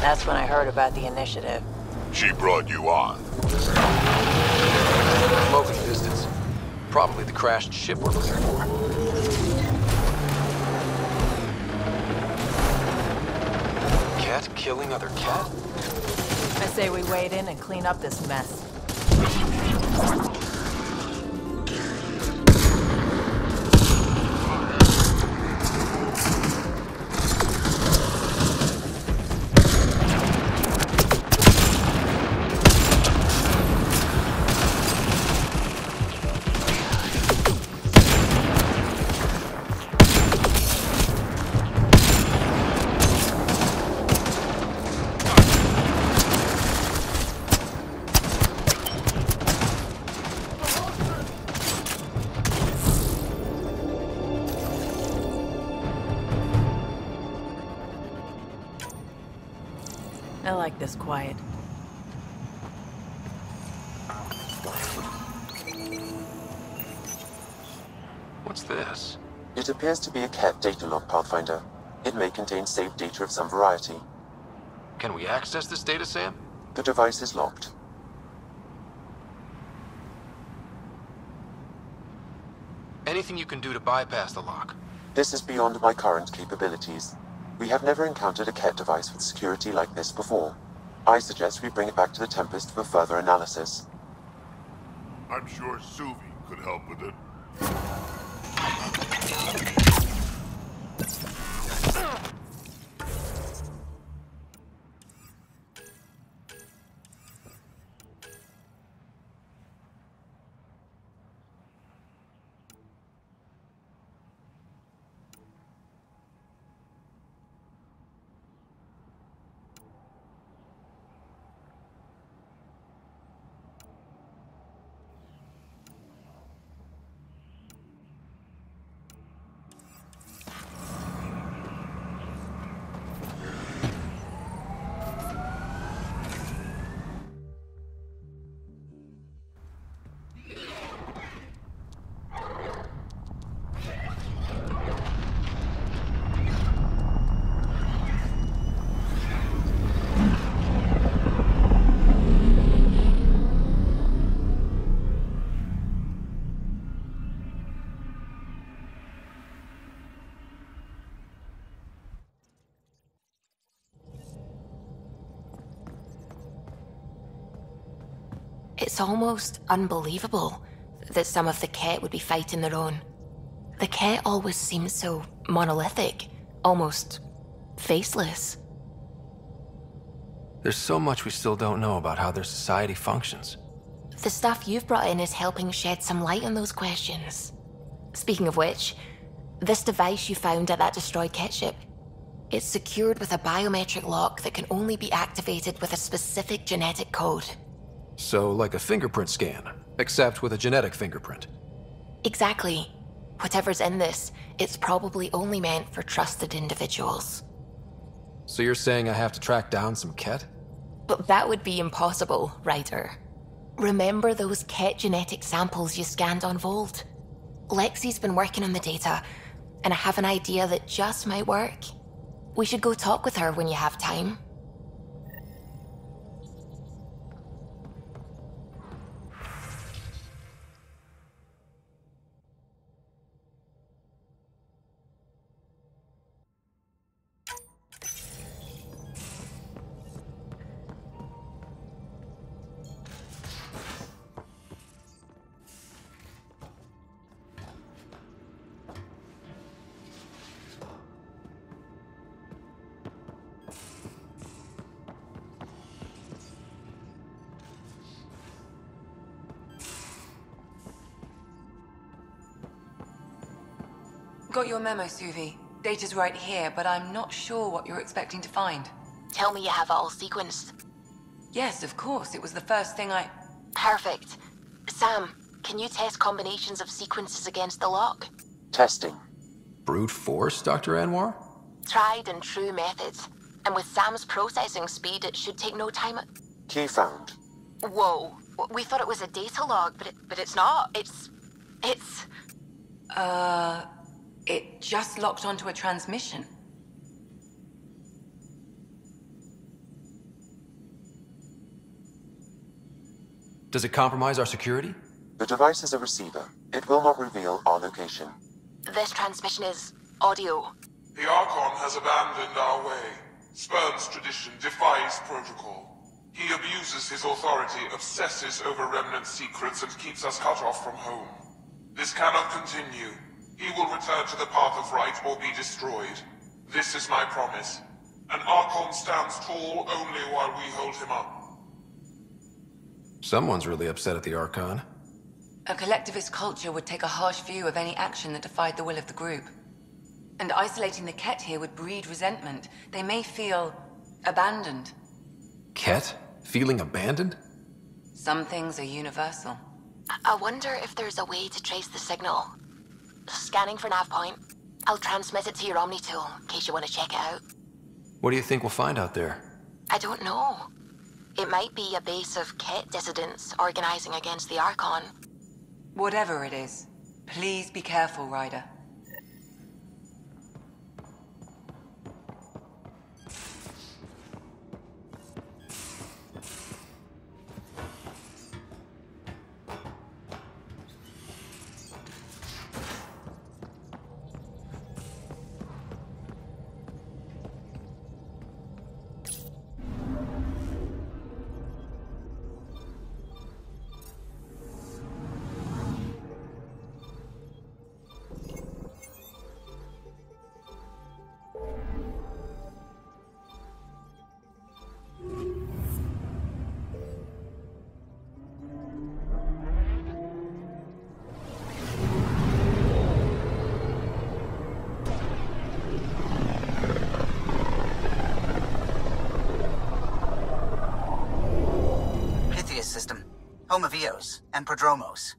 That's when I heard about the initiative. She brought you on. Smoke in the distance. Probably the crashed ship we're looking for. Cat killing other cat? I say we wade in and clean up this mess. I like this quiet. What's this? It appears to be a Ket data log, Pathfinder. It may contain saved data of some variety. Can we access this data, Sam? The device is locked. Anything you can do to bypass the lock? This is beyond my current capabilities. We have never encountered a Ket device with security like this before. I suggest we bring it back to the Tempest for further analysis. I'm sure Suvi could help with it. It's almost unbelievable that some of the Ket would be fighting their own. The Ket always seemed so monolithic, almost faceless. There's so much we still don't know about how their society functions. The stuff you've brought in is helping shed some light on those questions. Speaking of which, this device you found at that destroyed Ket ship, it's secured with a biometric lock that can only be activated with a specific genetic code. So, like a fingerprint scan, except with a genetic fingerprint. Exactly. Whatever's in this, it's probably only meant for trusted individuals. So you're saying I have to track down some Ket? But that would be impossible, Ryder. Remember those Ket genetic samples you scanned on Volt? Lexi's been working on the data, and I have an idea that just might work. We should go talk with her when you have time. Got your memo, Suvi. Data's right here, but I'm not sure what you're expecting to find. Tell me you have it all sequenced. Yes, of course. It was the first thing I... Perfect. Sam, can you test combinations of sequences against the lock? Testing. Brute force, Dr. Anwar? Tried and true methods. And with Sam's processing speed, it should take no time. Key found. Whoa. We thought it was a data log, but it's not. It's... It just locked onto a transmission. Does it compromise our security? The device is a receiver. It will not reveal our location. This transmission is audio. The Archon has abandoned our way, spurns tradition, defies protocol. He abuses his authority, obsesses over Remnant secrets, and keeps us cut off from home. This cannot continue. He will return to the path of right or be destroyed. This is my promise. An Archon stands tall only while we hold him up. Someone's really upset at the Archon. A collectivist culture would take a harsh view of any action that defied the will of the group. And isolating the Ket here would breed resentment. They may feel abandoned. Ket? Feeling abandoned? Some things are universal. I wonder if there's a way to trace the signal. Scanning for nav point. I'll transmit it to your Omni tool in case you want to check it out. What do you think we'll find out there? I don't know. It might be a base of Ket dissidents organizing against the Archon. Whatever it is, please be careful, Ryder. System, home of Eos and Prodromos.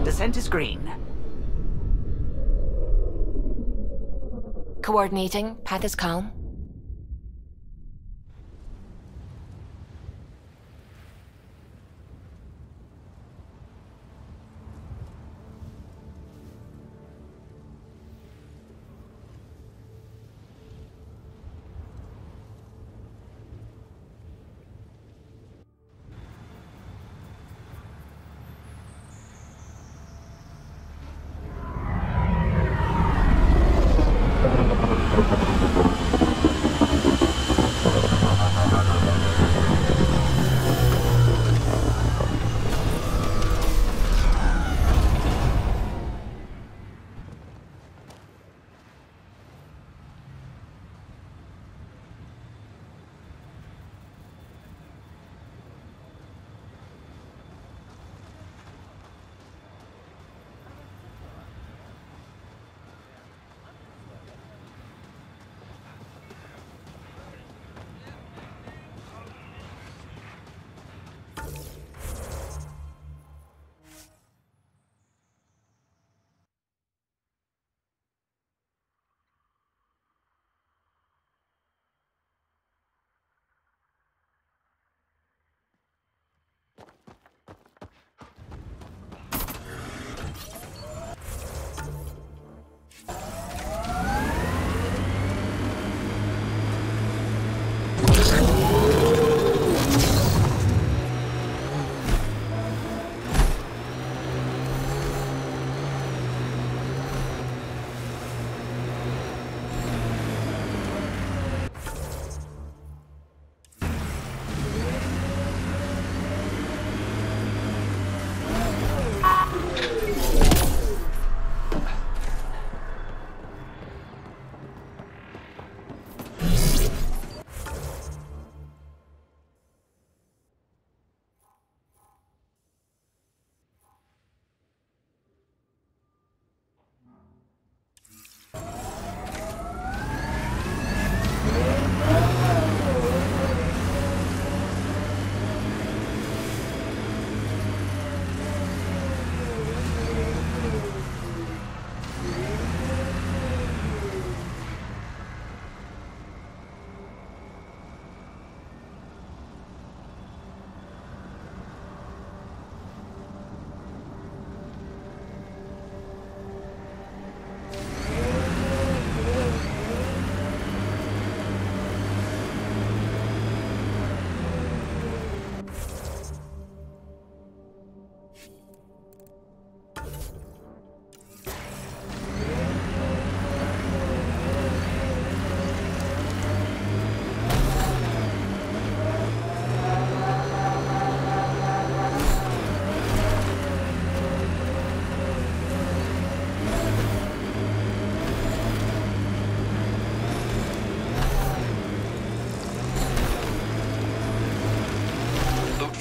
Descent is green. Coordinating. Path is calm.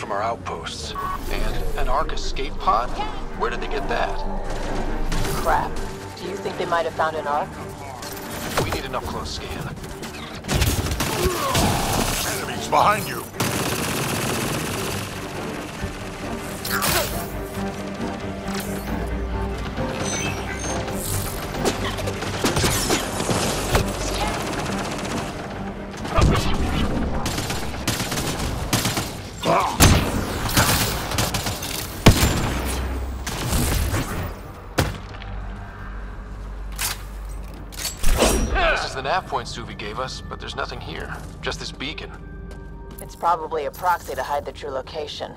from our outposts. And an Ark escape pod? Where did they get that? Crap. Do you think they might have found an Ark? We need an up-close scan. Enemies behind you! This is the nav point Suvi gave us, but there's nothing here. Just this beacon. It's probably a proxy to hide the true location.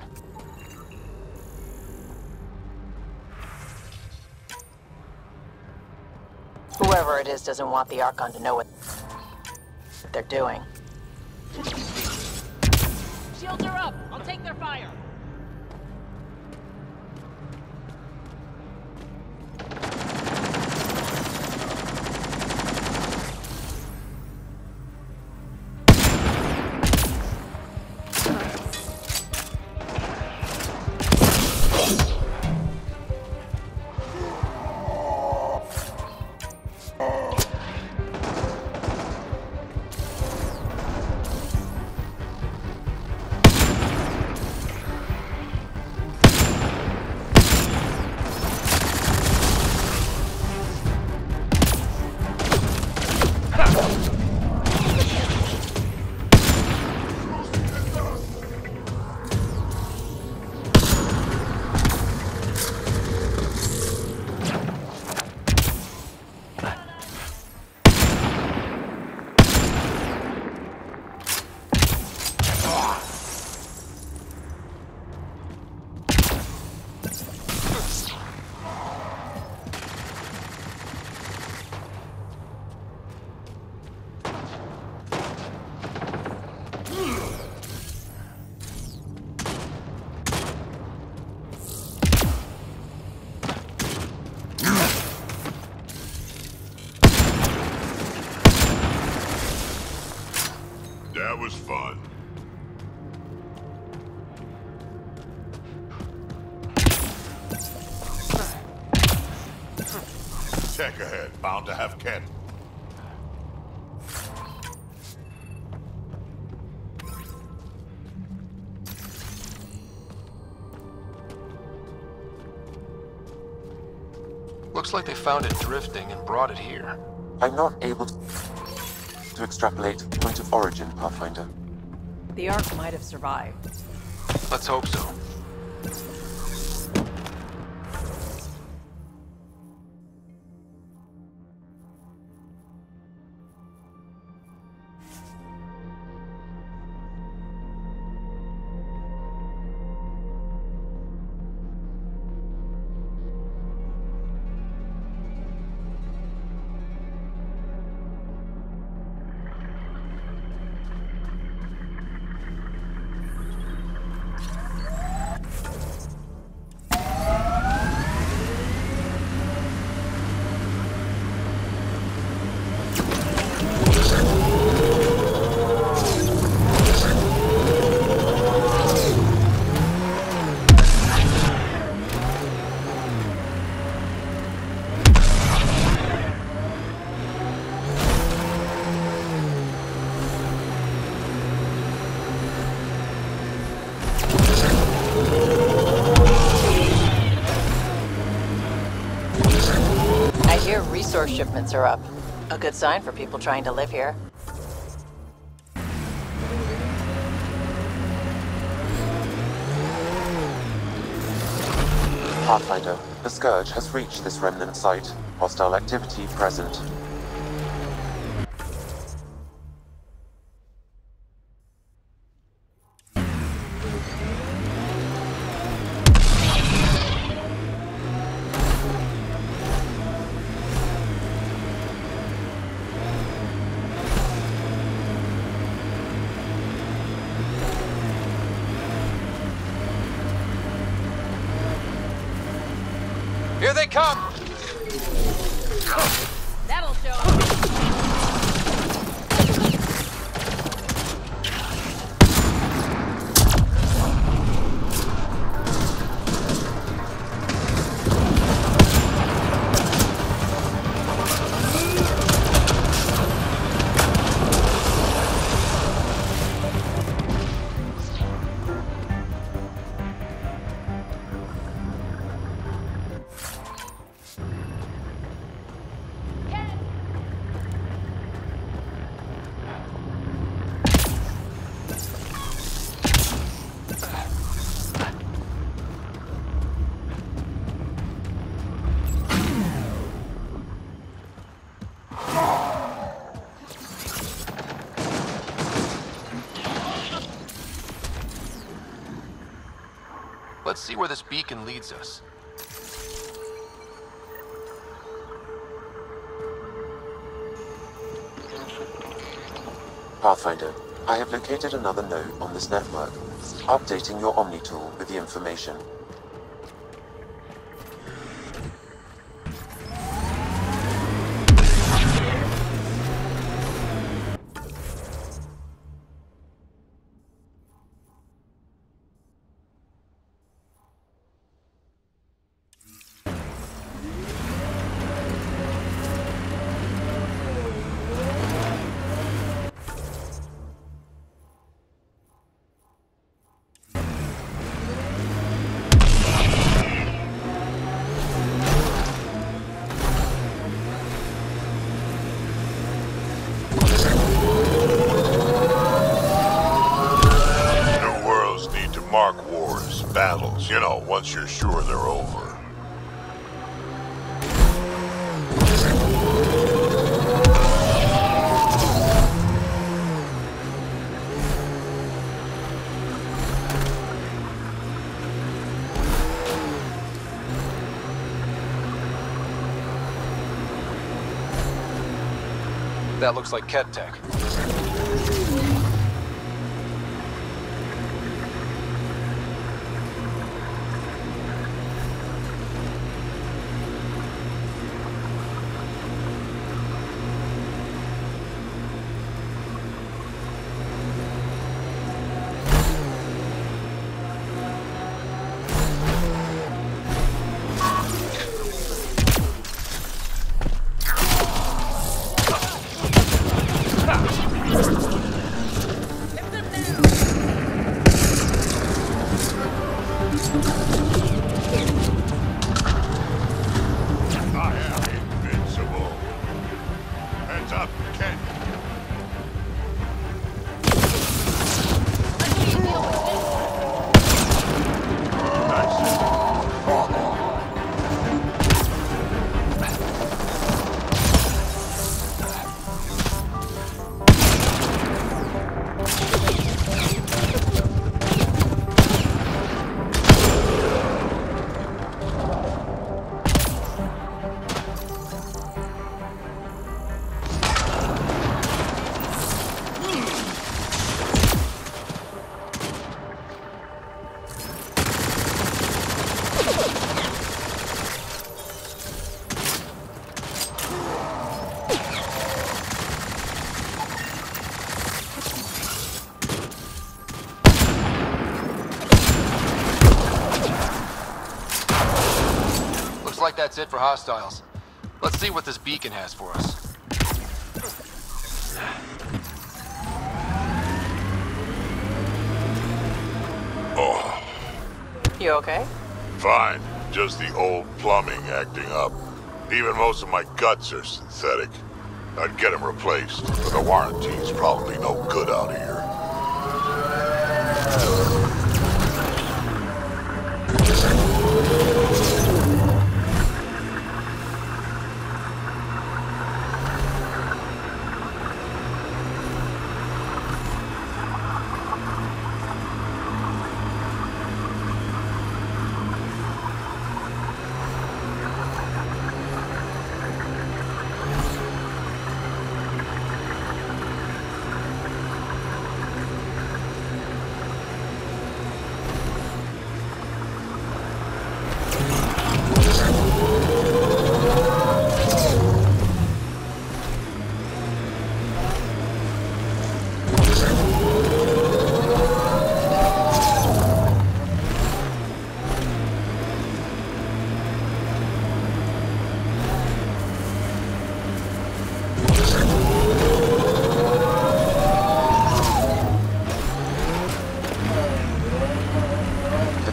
Whoever it is doesn't want the Archon to know what they're doing. Shields are up! I'll take their fire! That was fun. Tech ahead, bound to have Ken. Looks like they found it drifting and brought it here. I'm not able to extrapolate point of origin, Pathfinder. The Ark might have survived. Let's hope so. Resource shipments are up. A good sign for people trying to live here. Pathfinder, the Scourge has reached this remnant site. Hostile activity present. Here they come! That'll show. Let's see where this beacon leads us. Pathfinder, I have located another node on this network, updating your Omni tool with the information. You know, once you're sure they're over. That looks like Ket tech. Like that's it for hostiles. Let's see what this beacon has for us. Oh. You okay? Fine. Just the old plumbing acting up. Even most of my guts are synthetic. I'd get them replaced, but the warranty's probably no good out here.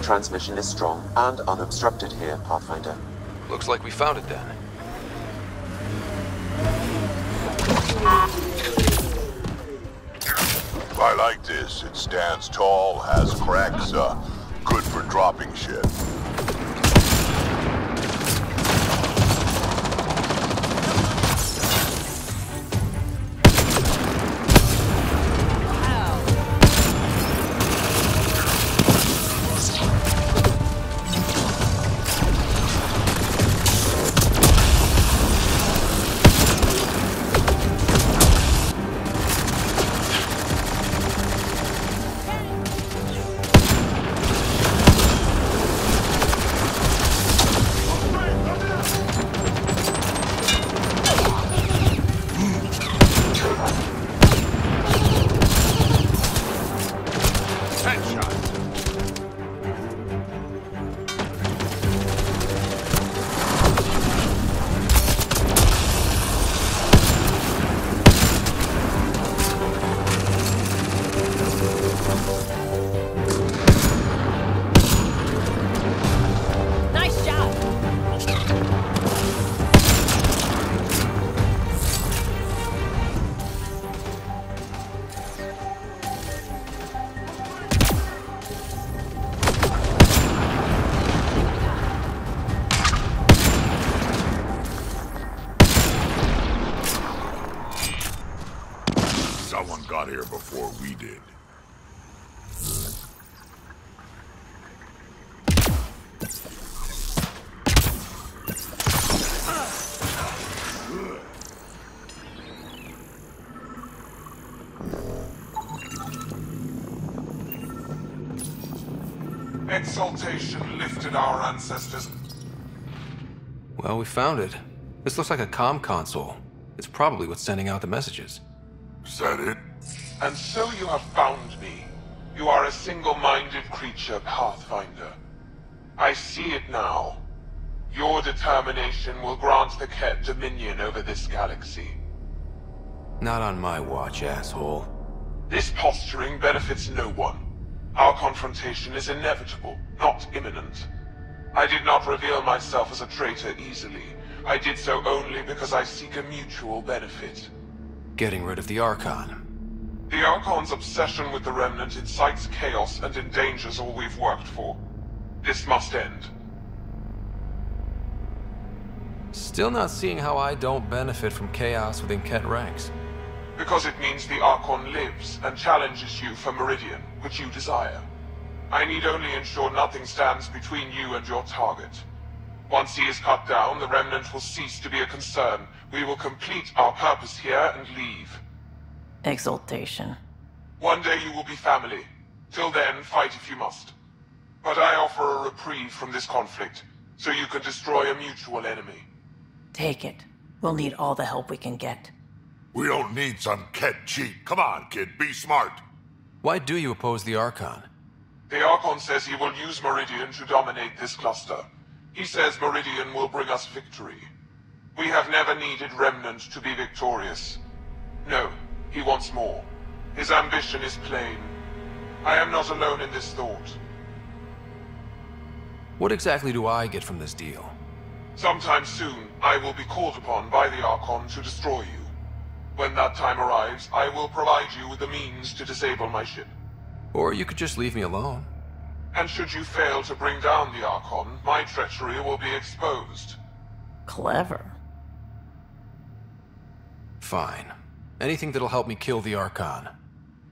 Transmission is strong and unobstructed here, Pathfinder. Looks like we found it then. I like this. It stands tall, has cracks, good for dropping shit. Headshot. Nice shot. Someone got here before we did. Exaltation lifted our ancestors. Well, we found it. This looks like a comm console. It's probably what's sending out the messages. Is that it? And so you have found me. You are a single-minded creature, Pathfinder. I see it now. Your determination will grant the Ket dominion over this galaxy. Not on my watch, asshole. This posturing benefits no one. Our confrontation is inevitable, not imminent. I did not reveal myself as a traitor easily. I did so only because I seek a mutual benefit. Getting rid of the Archon. The Archon's obsession with the Remnant incites chaos and endangers all we've worked for. This must end. Still not seeing how I don't benefit from chaos within Ket ranks. Because it means the Archon lives and challenges you for Meridian, which you desire. I need only ensure nothing stands between you and your target. Once he is cut down, the Remnant will cease to be a concern. We will complete our purpose here and leave. Exaltation. One day you will be family. Till then, fight if you must. But I offer a reprieve from this conflict, so you can destroy a mutual enemy. Take it. We'll need all the help we can get. We don't need some Ket cheat. Come on, kid, be smart. Why do you oppose the Archon? The Archon says he will use Meridian to dominate this cluster. He says Meridian will bring us victory. We have never needed Remnant to be victorious. No, he wants more. His ambition is plain. I am not alone in this thought. What exactly do I get from this deal? Sometime soon, I will be called upon by the Archon to destroy you. When that time arrives, I will provide you with the means to disable my ship. Or you could just leave me alone. And should you fail to bring down the Archon, my treachery will be exposed. Clever. Fine. Anything that'll help me kill the Archon.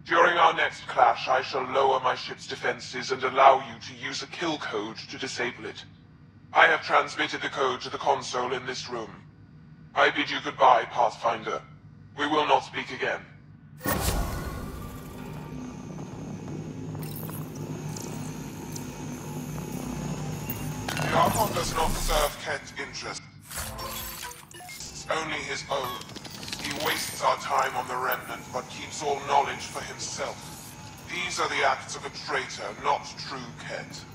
During our next clash, I shall lower my ship's defenses and allow you to use a kill code to disable it. I have transmitted the code to the console in this room. I bid you goodbye, Pathfinder. We will not speak again. The Archon does not serve Ket's interests, only his own. He wastes our time on the Remnant, but keeps all knowledge for himself. These are the acts of a traitor, not true Ket.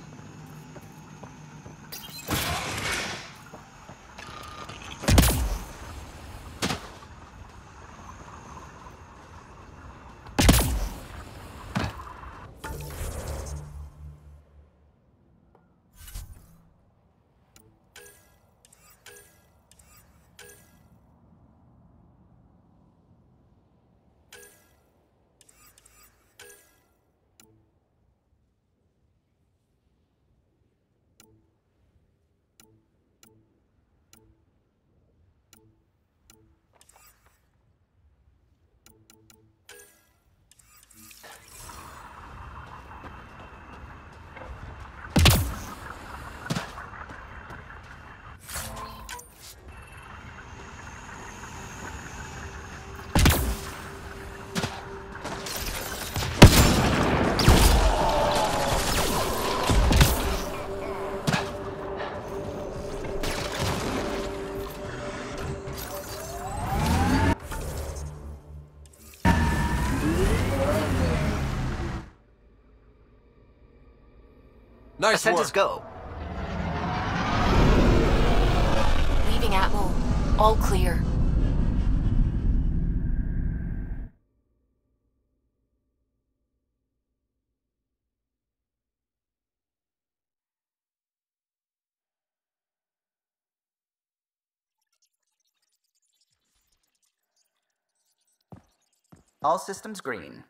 Nice Ascent work. is go. Leaving Atmo. All clear. All systems green.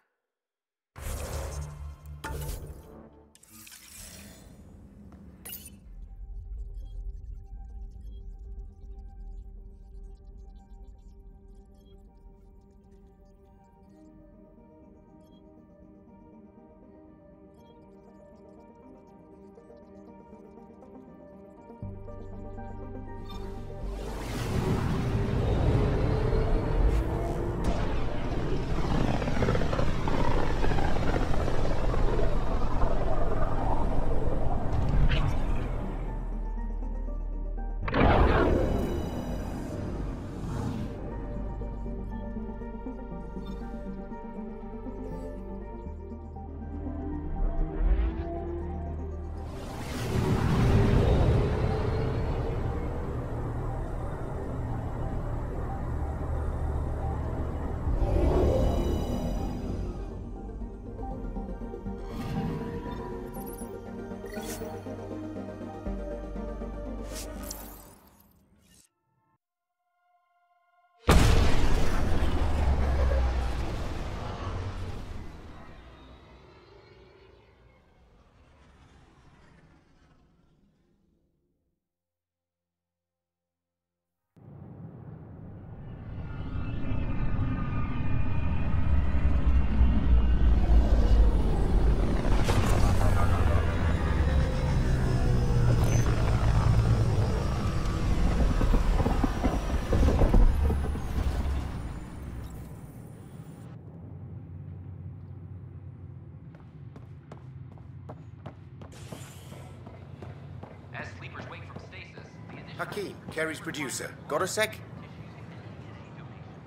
Hakeem, Kerry's producer. Got a sec?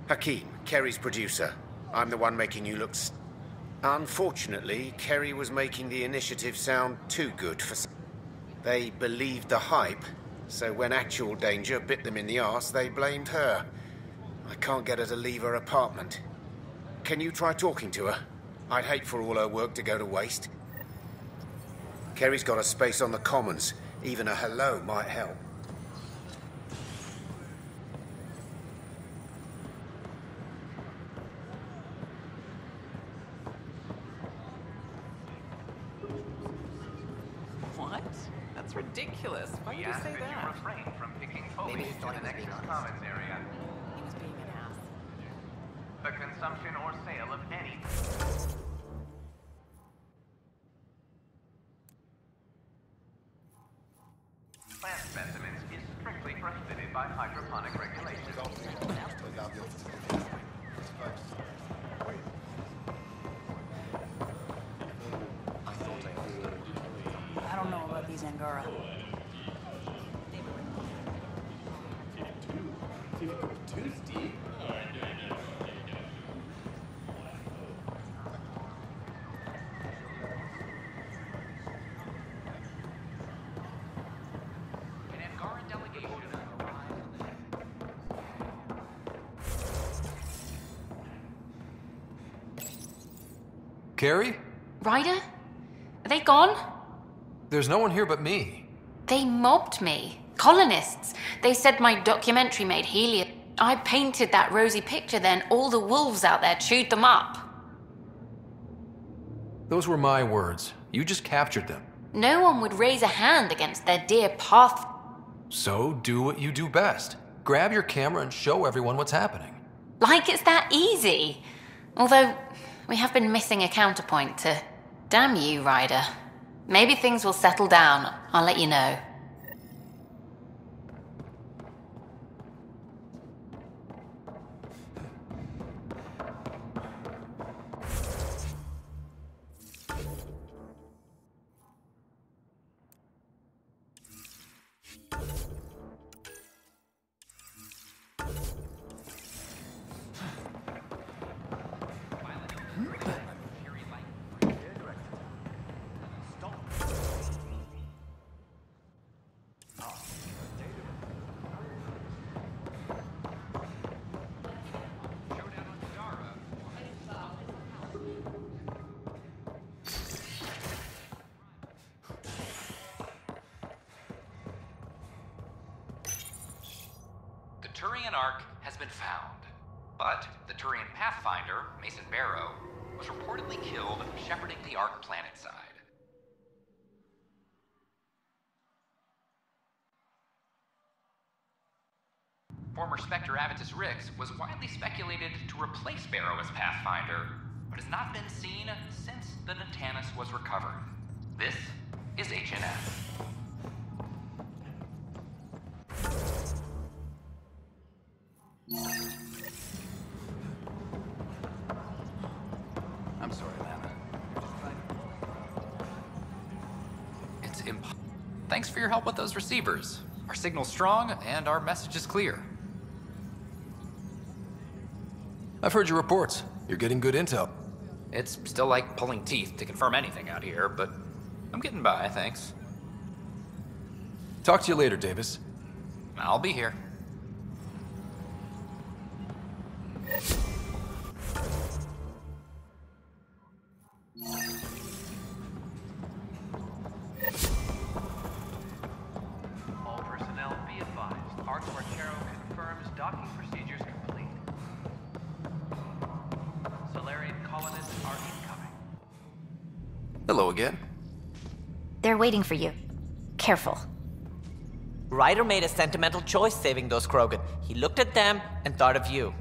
Hakeem, Kerry's producer. I'm the one making you look Unfortunately, Kerry was making the initiative sound too good for... They believed the hype, so when actual danger bit them in the arse, they blamed her. I can't get her to leave her apartment. Can you try talking to her? I'd hate for all her work to go to waste. Kerry's got a space on the Commons. Even a hello might help. What? That's ridiculous. Why would you say that? Maybe he thought he was being honest. He was being an ass. The consumption or sale of any... plant specimens is strictly prohibited by hydroponic regulations. I don't know about these Angara. Carrie? Ryder? Are they gone? There's no one here but me. They mobbed me. Colonists. They said my documentary made helium. I painted that rosy picture, then all the wolves out there chewed them up. Those were my words. You just captured them. No one would raise a hand against their dear path. So do what you do best. Grab your camera and show everyone what's happening. Like it's that easy. Although, we have been missing a counterpoint to... Damn you, Ryder. Maybe things will settle down. I'll let you know. Turian Ark has been found, but the Turian Pathfinder, Mason Barrow, was reportedly killed shepherding the Ark planetside. Former Spectre Avitus Rix was widely speculated to replace Barrow as Pathfinder, but has not been seen since the Natanus was recovered. This is HNS. I'm sorry, Lana. It's Thanks for your help with those receivers. Our signal's strong, and our message is clear. I've heard your reports. You're getting good intel. It's still like pulling teeth to confirm anything out here, but I'm getting by, thanks. Talk to you later, Davis. I'll be here. All personnel be advised. Arks confirms docking procedures complete. Solarian colonists are incoming. Hello again. They're waiting for you. Careful. Ryder made a sentimental choice saving those Krogan. He looked at them and thought of you.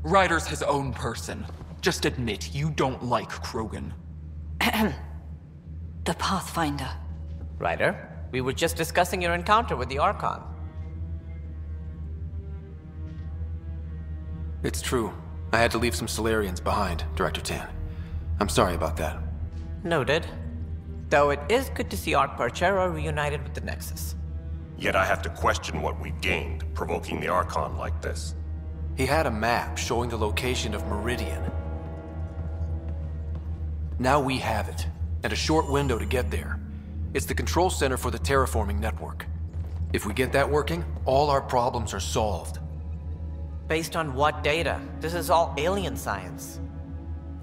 Ryder's his own person. Just admit you don't like Krogan. The Pathfinder. Ryder, we were just discussing your encounter with the Archon. It's true. I had to leave some Solarians behind, Director Tan. I'm sorry about that. Noted. Though it is good to see Ark-Parchera reunited with the Nexus. Yet I have to question what we gained, provoking the Archon like this. He had a map showing the location of Meridian. Now we have it, and a short window to get there. It's the control center for the terraforming network. If we get that working, all our problems are solved. Based on what data? This is all alien science.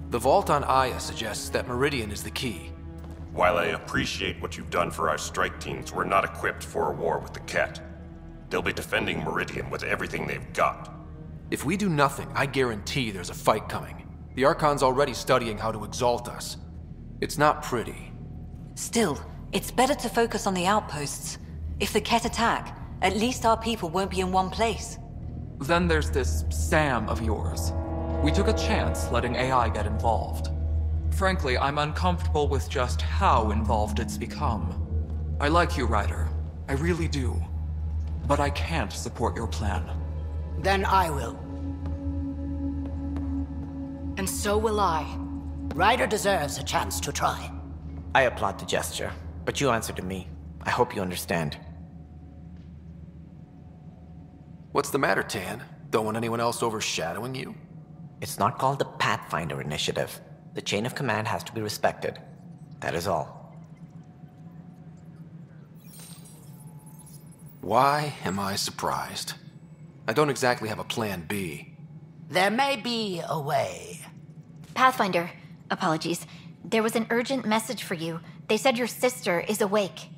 The vault on Aya suggests that Meridian is the key. While I appreciate what you've done for our strike teams, we're not equipped for a war with the Ket. They'll be defending Meridian with everything they've got. If we do nothing, I guarantee there's a fight coming. The Archon's already studying how to exalt us. It's not pretty. Still, it's better to focus on the outposts. If the Ket attack, at least our people won't be in one place. Then there's this Sam of yours. We took a chance letting AI get involved. Frankly, I'm uncomfortable with just how involved it's become. I like you, Ryder. I really do. But I can't support your plan. Then I will. And so will I. Ryder deserves a chance to try. I applaud the gesture, but you answer to me. I hope you understand. What's the matter, Tan? Don't want anyone else overshadowing you? It's not called the Pathfinder Initiative. The chain of command has to be respected. That is all. Why am I surprised? I don't exactly have a plan B. There may be a way. Pathfinder, apologies. There was an urgent message for you. They said your sister is awake.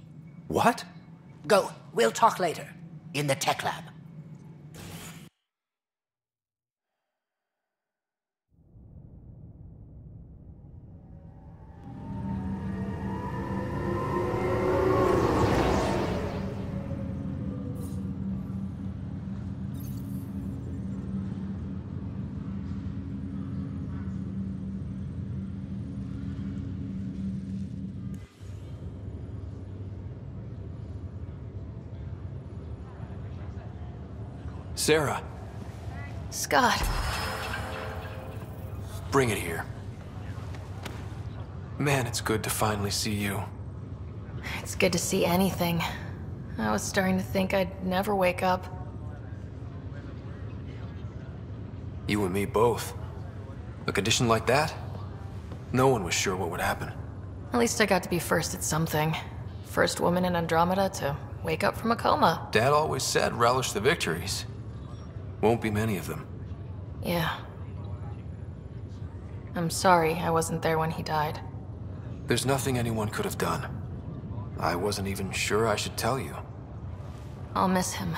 What? Go. We'll talk later. In the tech lab. Sarah. Scott. Bring it here. Man, it's good to finally see you. It's good to see anything. I was starting to think I'd never wake up. You and me both. A condition like that? No one was sure what would happen. At least I got to be first at something. First woman in Andromeda to wake up from a coma. Dad always said relish the victories. Won't be many of them. Yeah. I'm sorry I wasn't there when he died. There's nothing anyone could have done. I wasn't even sure I should tell you. I'll miss him.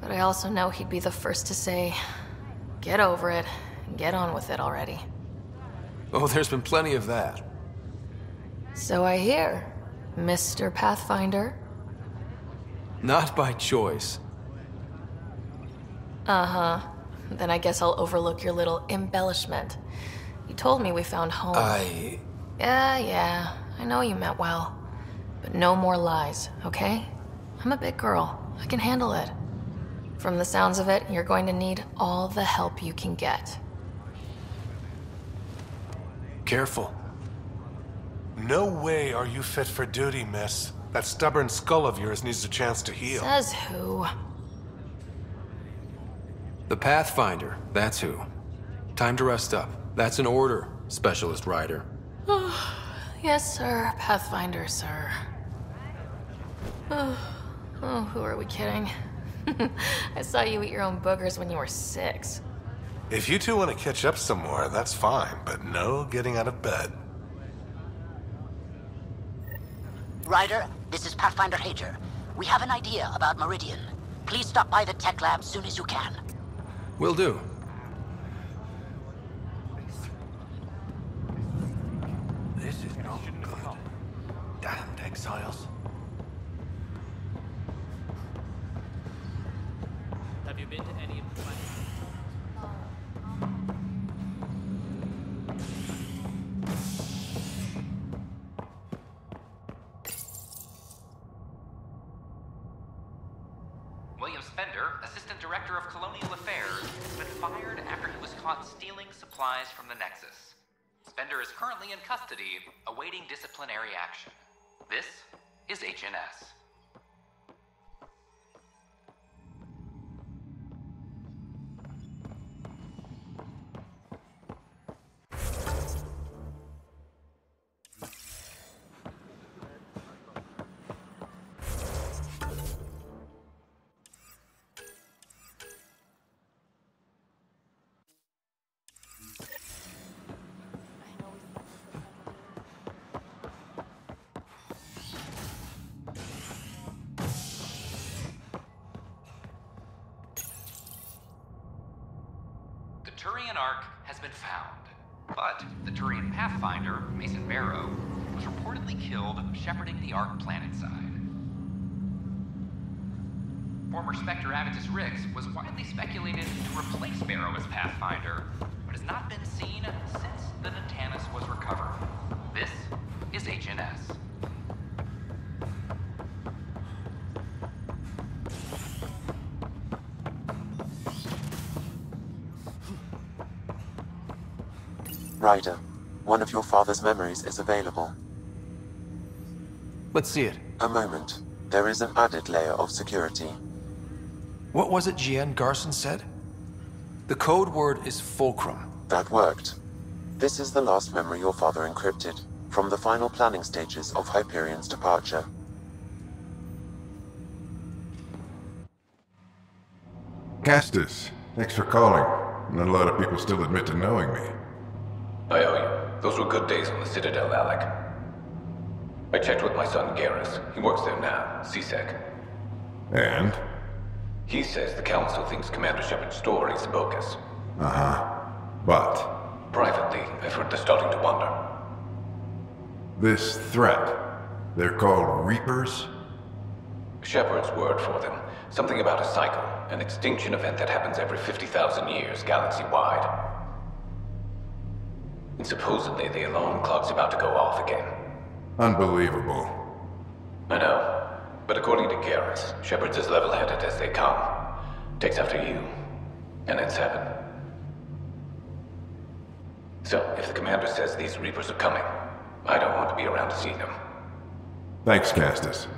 But I also know he'd be the first to say, get over it, and get on with it already. Oh, there's been plenty of that. So I hear, Mr. Pathfinder. Not by choice. Uh-huh. Then I guess I'll overlook your little embellishment. You told me we found home. Yeah, I know you meant well. But no more lies, okay? I'm a big girl. I can handle it. From the sounds of it, you're going to need all the help you can get. Careful. No way are you fit for duty, miss. That stubborn skull of yours needs a chance to heal. Says who? The Pathfinder, that's who. Time to rest up. That's an order, Specialist Ryder. Yes, sir. Pathfinder, sir. Who are we kidding? I saw you eat your own boogers when you were 6. If you two want to catch up some more, that's fine, but no getting out of bed. Ryder, this is Pathfinder Hager. We have an idea about Meridian. Please stop by the tech lab as soon as you can. Will do. This is not good. Damned exiles. Have you been to any of the William Spender, Assistant Director of Colonial Affairs, has been fired after he was caught stealing supplies from the Nexus. Spender is currently in custody, awaiting disciplinary action. This is HNS. The Turian Ark has been found, but the Turian Pathfinder, Mason Barrow, was reportedly killed shepherding the Ark planetside. Former Spectre Avitus Rix was widely speculated to replace Barrow as Pathfinder, but has not been seen since the Natanus was recovered. This is HNS. Ryder, one of your father's memories is available. Let's see it. A moment. There is an added layer of security. What was it Jeanne Garson said? The code word is fulcrum. That worked. This is the last memory your father encrypted, from the final planning stages of Hyperion's departure. Castus, thanks for calling. Not a lot of people still admit to knowing me. I owe you. Those were good days on the Citadel, Alec. I checked with my son Garrus. He works there now, CSEC. And? He says the Council thinks Commander Shepard's story is bogus. But? Privately, I've heard they're starting to wonder. This threat, they're called Reapers? Shepard's word for them. Something about a cycle, an extinction event that happens every 50,000 years, galaxy-wide. And supposedly the alarm clock's about to go off again. Unbelievable. I know. But according to Garrus, Shepard's as level-headed as they come. Takes after you. And then 7. So, if the commander says these Reapers are coming, I don't want to be around to see them. Thanks, Castus.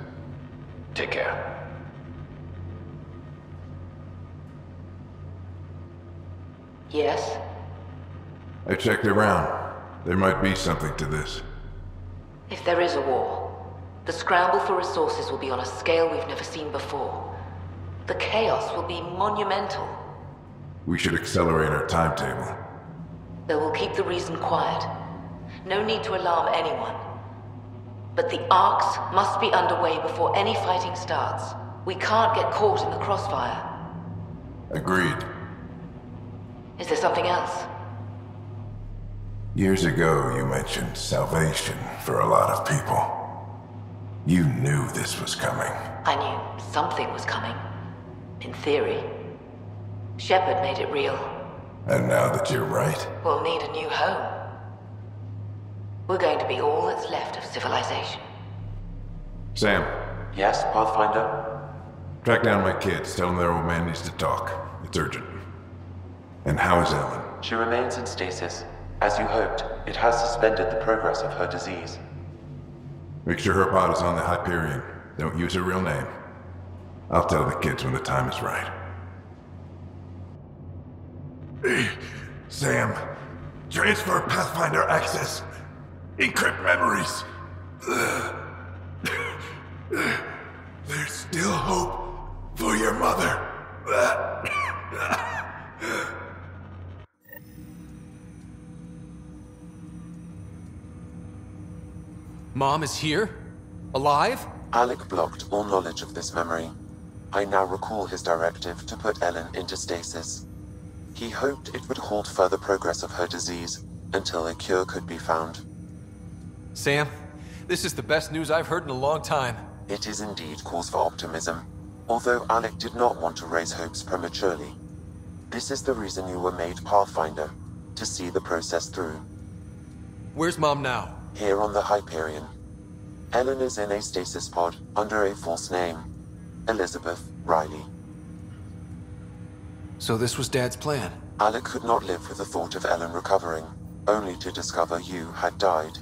Take care. Yes? I checked around. There might be something to this. If there is a war, the scramble for resources will be on a scale we've never seen before. The chaos will be monumental. We should accelerate our timetable. They will keep the reason quiet. No need to alarm anyone. But the Arks must be underway before any fighting starts. We can't get caught in the crossfire. Agreed. Is there something else? Years ago, you mentioned salvation for a lot of people. You knew this was coming. I knew something was coming. In theory. Shepard made it real. And now that you're right, We'll need a new home. We're going to be all that's left of civilization. Sam, Yes, Pathfinder? track down my kids. Tell them their old man needs to talk. It's urgent. And how is Ellen? She remains in stasis. As you hoped, it has suspended the progress of her disease. Make sure her pod is on the Hyperion. Don't use her real name. I'll tell the kids when the time is right. Sam, transfer Pathfinder access. Encrypt memories. There's still hope for your mother. Mom is here? Alive? Alec blocked all knowledge of this memory. I now recall his directive to put Ellen into stasis. He hoped it would halt further progress of her disease until a cure could be found. Sam, this is the best news I've heard in a long time. It is indeed cause for optimism, although Alec did not want to raise hopes prematurely. This is the reason you were made Pathfinder, to see the process through. Where's Mom now? Here on the Hyperion. Ellen is in a stasis pod under a false name. Elizabeth Riley. So this was Dad's plan? Alec could not live with the thought of Ellen recovering, only to discover you had died.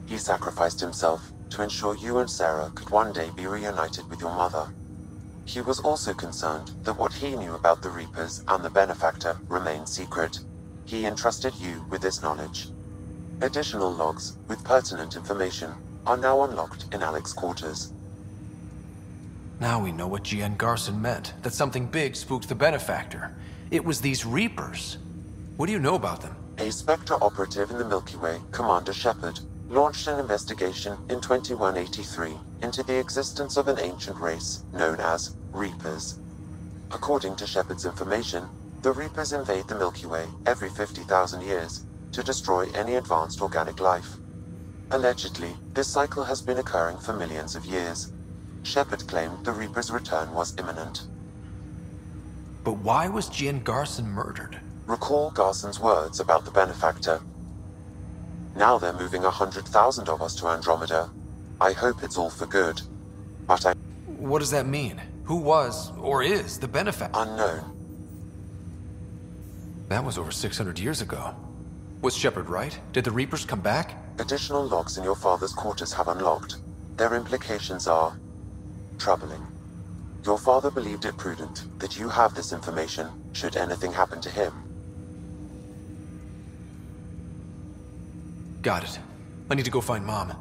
He sacrificed himself to ensure you and Sarah could one day be reunited with your mother. He was also concerned that what he knew about the Reapers and the Benefactor remained secret. He entrusted you with this knowledge. Additional logs with pertinent information are now unlocked in Alec's quarters. Now we know what G.N. Garson meant, that something big spooked the Benefactor. It was these Reapers. What do you know about them? A Spectre operative in the Milky Way, Commander Shepard, launched an investigation in 2183 into the existence of an ancient race known as Reapers. According to Shepard's information, the Reapers invade the Milky Way every 50,000 years to destroy any advanced organic life. Allegedly, this cycle has been occurring for millions of years. Shepard claimed the Reaper's return was imminent. But why was G.N. Garson murdered? Recall Garson's words about the Benefactor. Now they're moving 100,000 of us to Andromeda. I hope it's all for good. But What does that mean? Who was, or is, the Benefactor? Unknown. That was over 600 years ago. Was Shepard right? Did the Reapers come back? Additional logs in your father's quarters have unlocked. Their implications are troubling. Your father believed it prudent that you have this information should anything happen to him. Got it. I need to go find Mom.